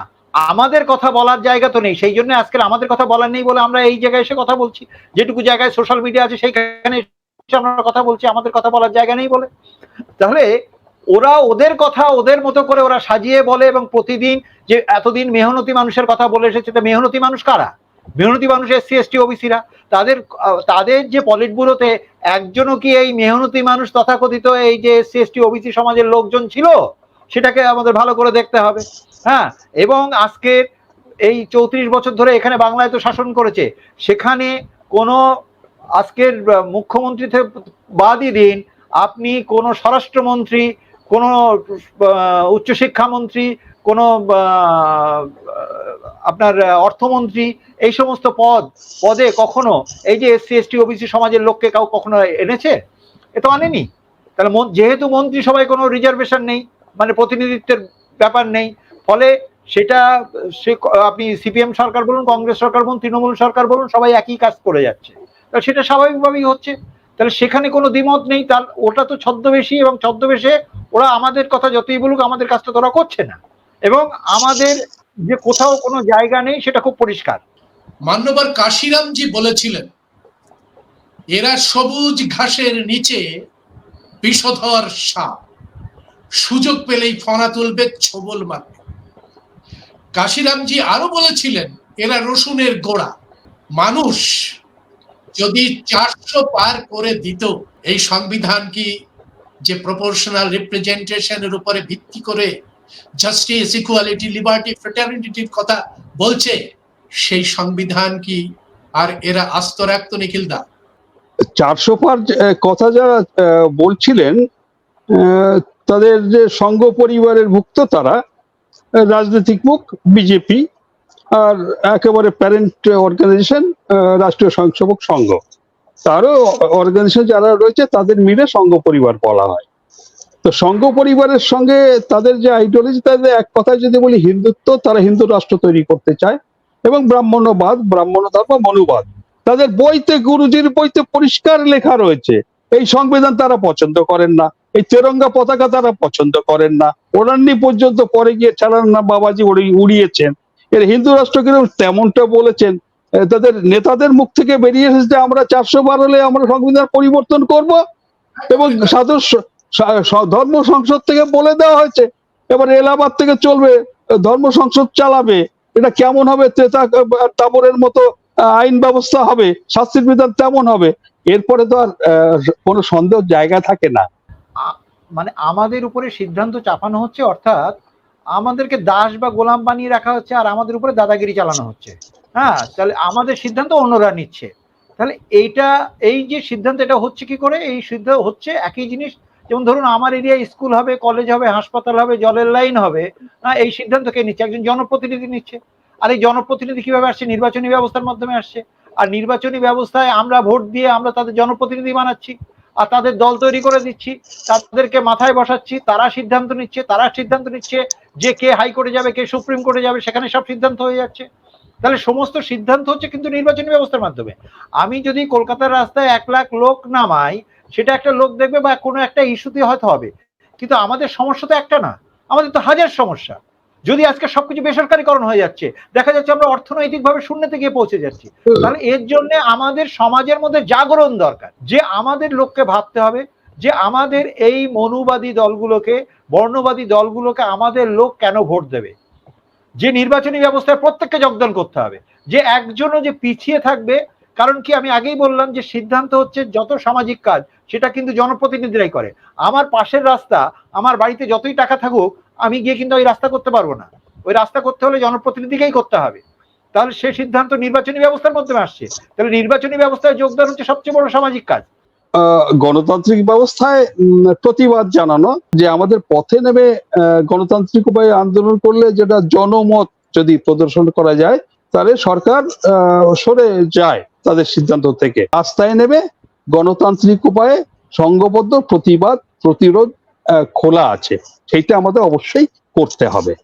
আমাদের কথা বলার জায়গা তো নেই, সেই জন্য আজকে আমাদের কথা বলার নেই বলে আমরা এই জায়গায় এসে কথা বলছি। যেটুকু জায়গায় সোশ্যাল মিডিয়া আছে সেইখানে আমরা কথা বলছি, আমাদের কথা বলার জায়গা নেই বলে। তাহলে ওরা ওদের কথা ওদের মতো করে ওরা সাজিয়ে বলে, এবং প্রতিদিন যে এতদিন মেহনতি মানুষের কথা বলে এসেছে, তো মেহনতি মানুষ কারা? মেহনতি মানুষ এসসি এসটি ওবিসিরা। তাদের যে পলিট ব্যুরোতে একজনও কি এই মেহনতি মানুষ তথাকথিত এই যে এসসি এসটি ওবিসি সমাজের লোকজন ছিল? সেটাকে আমাদের ভালো করে দেখতে হবে। হ্যাঁ, এবং আজকে এই 34 বছর ধরে এখানে বাংলায় তো শাসন করেছে, সেখানে কোনো আজকের মুখ্যমন্ত্রী থেকে বাদই দিন, আপনি কোনো স্বরাষ্ট্রমন্ত্রী, কোনো উচ্চশিক্ষামন্ত্রী, কোনো আপনার অর্থমন্ত্রী, এই সমস্ত পদে কখনো এই যে এসসি এসটি ওবিসি সমাজের লোককে কাউ কখনো এনেছে? এ তো আনেনি। তাহলে যেহেতু মন্ত্রী সবাই কোনো রিজার্ভেশন নেই, মানে প্রতিনিধিত্বের ব্যাপার নেই, ফলে সেটা আপনি সিপিএম সরকার বলুন, কংগ্রেস সরকার বলুন, তৃণমূল সরকার বলুন, সবাই একই কাজ করে যাচ্ছে। তাহলে সেটা স্বাভাবিকভাবেই হচ্ছে। তাহলে সেখানে কোনো দ্বিমত নেই। তার ওটা তো ছদ্মবেশী, এবং ছদ্মবেশে ওরা আমাদের কথা যতই বলুক আমাদের কাজটা তো ওরা করছে না, এবং আমাদের যে কোথাও কোনো জায়গা নেই সেটা খুব পরিষ্কার। মান্যবর কাশিরামজি বলেছিলেন, এরা সবুজ ঘাসের নিচে বিষধর সাপ, সুযোগ পেলেই ফনা তুলবে, ছোবল মারবে। কাশিরামজি আরো বলেছিলেন, এরা রসুনের গোড়া। মানুষ যদি 400 পার করে দিত, এই সংবিধান কি যে প্রপোর্শনাল রিপ্রেজেন্টেশনের উপরে ভিত্তি করে জাস্টিস, ইকুয়ালিটি, লিবার্টি, ফ্রেটার্নিটির কথা বলছে, সেই সংবিধান কি আর এরা আস্ত রাখত? নিখিলদা, 400 পার কথা যারা বলছিলেন, তাদের যে সংঘ পরিবারের ভুক্ত তারা রাজনৈতিক মুখ বিজেপি, আর একেবারে প্যারেন্ট অর্গানাইজেশন রাষ্ট্রীয় স্বয়ংসেবক সংঘ, তারও অর্গানাইজেশন যারা রয়েছে তাদের মিলে সংঘ পরিবার বলা হয়। তো সংঘ পরিবারের সঙ্গে তাদের যে আইডিওলজি, তাদের এক কথায় যদি বলি হিন্দুত্ব, তারা হিন্দু রাষ্ট্র তৈরি করতে চায়, এবং ব্রাহ্মণ্যবাদ, ব্রাহ্মণ্যধর্ম, মনুবাদ, তাদের বইতে, গুরুজির বইতে পরিষ্কার লেখা রয়েছে এই সংবিধান তারা পছন্দ করেন না, এই তেরঙ্গা পতাকা তারা পছন্দ করেন না, ওড়াননি পর্যন্ত পরে গিয়ে চালান না বাবাজি উড়িয়েছেন। এর হিন্দু রাষ্ট্র কিন্তু তেমনটা বলেছেন। তাদের নেতাদের মুখ থেকে বেরিয়ে এসেছে যে আমরা 400 বার হলে আমরা সংবিধান পরিবর্তন করব, এবং ধর্ম সংসদ থেকে বলে দেওয়া হয়েছে এবার এলাহাবাদ থেকে চলবে, ধর্ম সংসদ চালাবে। এটা কেমন হবে? ত্রেতা তাবরের মতো আইন ব্যবস্থা হবে, শাস্তির বিধান তেমন হবে। এরপরে তো আর কোনো সন্দেহ জায়গা থাকে না। মানে আমাদের উপরে সিদ্ধান্ত চাপানো হচ্ছে, অর্থাৎ আমাদেরকে দাস বা গোলাম বানিয়ে রাখা হচ্ছে, আর আমাদের উপরে দাদাগিরি চালানো হচ্ছে। হ্যাঁ, তাহলে আমাদের সিদ্ধান্ত অন্যরা নিচ্ছে। তাহলে এই যে সিদ্ধান্ত, এটা হচ্ছে কি করে? এই সিদ্ধান্ত হচ্ছে একই জিনিস, যেমন ধরুন আমার এরিয়ায় স্কুল হবে, কলেজ হবে, হাসপাতাল হবে, জলের লাইন হবে, এই সিদ্ধান্ত কে নিচ্ছে? একজন জনপ্রতিনিধি নিচ্ছে। আর এই জনপ্রতিনিধি কিভাবে আসছে? নির্বাচনী ব্যবস্থার মাধ্যমে আসছে। আর নির্বাচনী ব্যবস্থায় আমরা ভোট দিয়ে আমরা তাদের জনপ্রতিনিধি বানাচ্ছি, আর তাদের দল তৈরি করে দিচ্ছি, তাদেরকে মাথায় বসাচ্ছি, তারা সিদ্ধান্ত নিচ্ছে যে কে হাইকোর্টে যাবে, কে সুপ্রিম কোর্টে যাবে, সেখানে সব সিদ্ধান্ত হয়ে যাচ্ছে। তাহলে সমস্ত সিদ্ধান্ত হচ্ছে কিন্তু নির্বাচনী ব্যবস্থার মাধ্যমে। আমি যদি কলকাতার রাস্তায় 1 লাখ লোক নামাই, সেটা একটা লোক দেখবে বা কোনো একটা ইস্যুতে হয়তো হবে, কিন্তু আমাদের সমস্যা তো একটা না, আমাদের তো হাজার সমস্যা। যদি আজকে সবকিছু বেসরকারীকরণ হয়ে যাচ্ছে, দেখা যাচ্ছে আমরা অর্থনৈতিকভাবে শূন্যতে গিয়ে পৌঁছে যাচ্ছি। তাহলে এর জন্য আমাদের সমাজের মধ্যে জাগরণ দরকার, যে আমাদের লোককে ভাবতে হবে যে আমাদের এই মনুবাদী দলগুলোকে, বর্ণবাদী দলগুলোকে আমাদের লোক কেন ভোট দেবে। যে নির্বাচনী ব্যবস্থায় প্রত্যেককে যোগদান করতে হবে, যে একজনও যে পিছিয়ে থাকবে। কারণ কি, আমি আগেই বললাম যে সিদ্ধান্ত হচ্ছে যত সামাজিক কাজ সেটা কিন্তু জনপ্রতিনিধিরাই করে। আমার পাশের রাস্তা, আমার বাড়িতে যতই টাকা থাকুক, আমি গিয়ে কিন্তু ওই রাস্তা করতে পারবো না। ওই রাস্তা করতে হলে জনপ্রতিনিধিকেই করতে হবে। তাহলে সে সিদ্ধান্ত নির্বাচনী ব্যবস্থার মাধ্যমে আসছে। তাহলে নির্বাচনী ব্যবস্থায় যোগদান হচ্ছে সবচেয়ে বড় সামাজিক কাজ। গণতান্ত্রিক ব্যবস্থায় প্রতিবাদ জানানো, যে আমাদের পথে নেমে গণতান্ত্রিক উপায়ে আন্দোলন করলে যেটা জনমত যদি প্রদর্শন করা যায়, তাহলে সরকার সরে যায় তাদের সিদ্ধান্ত থেকে। রাস্তায় নেমে গণতান্ত্রিক উপায়ে সংঘবদ্ধ প্রতিবাদ প্রতিরোধ খোলা আছে, সেইটা আমাদের অবশ্যই করতে হবে।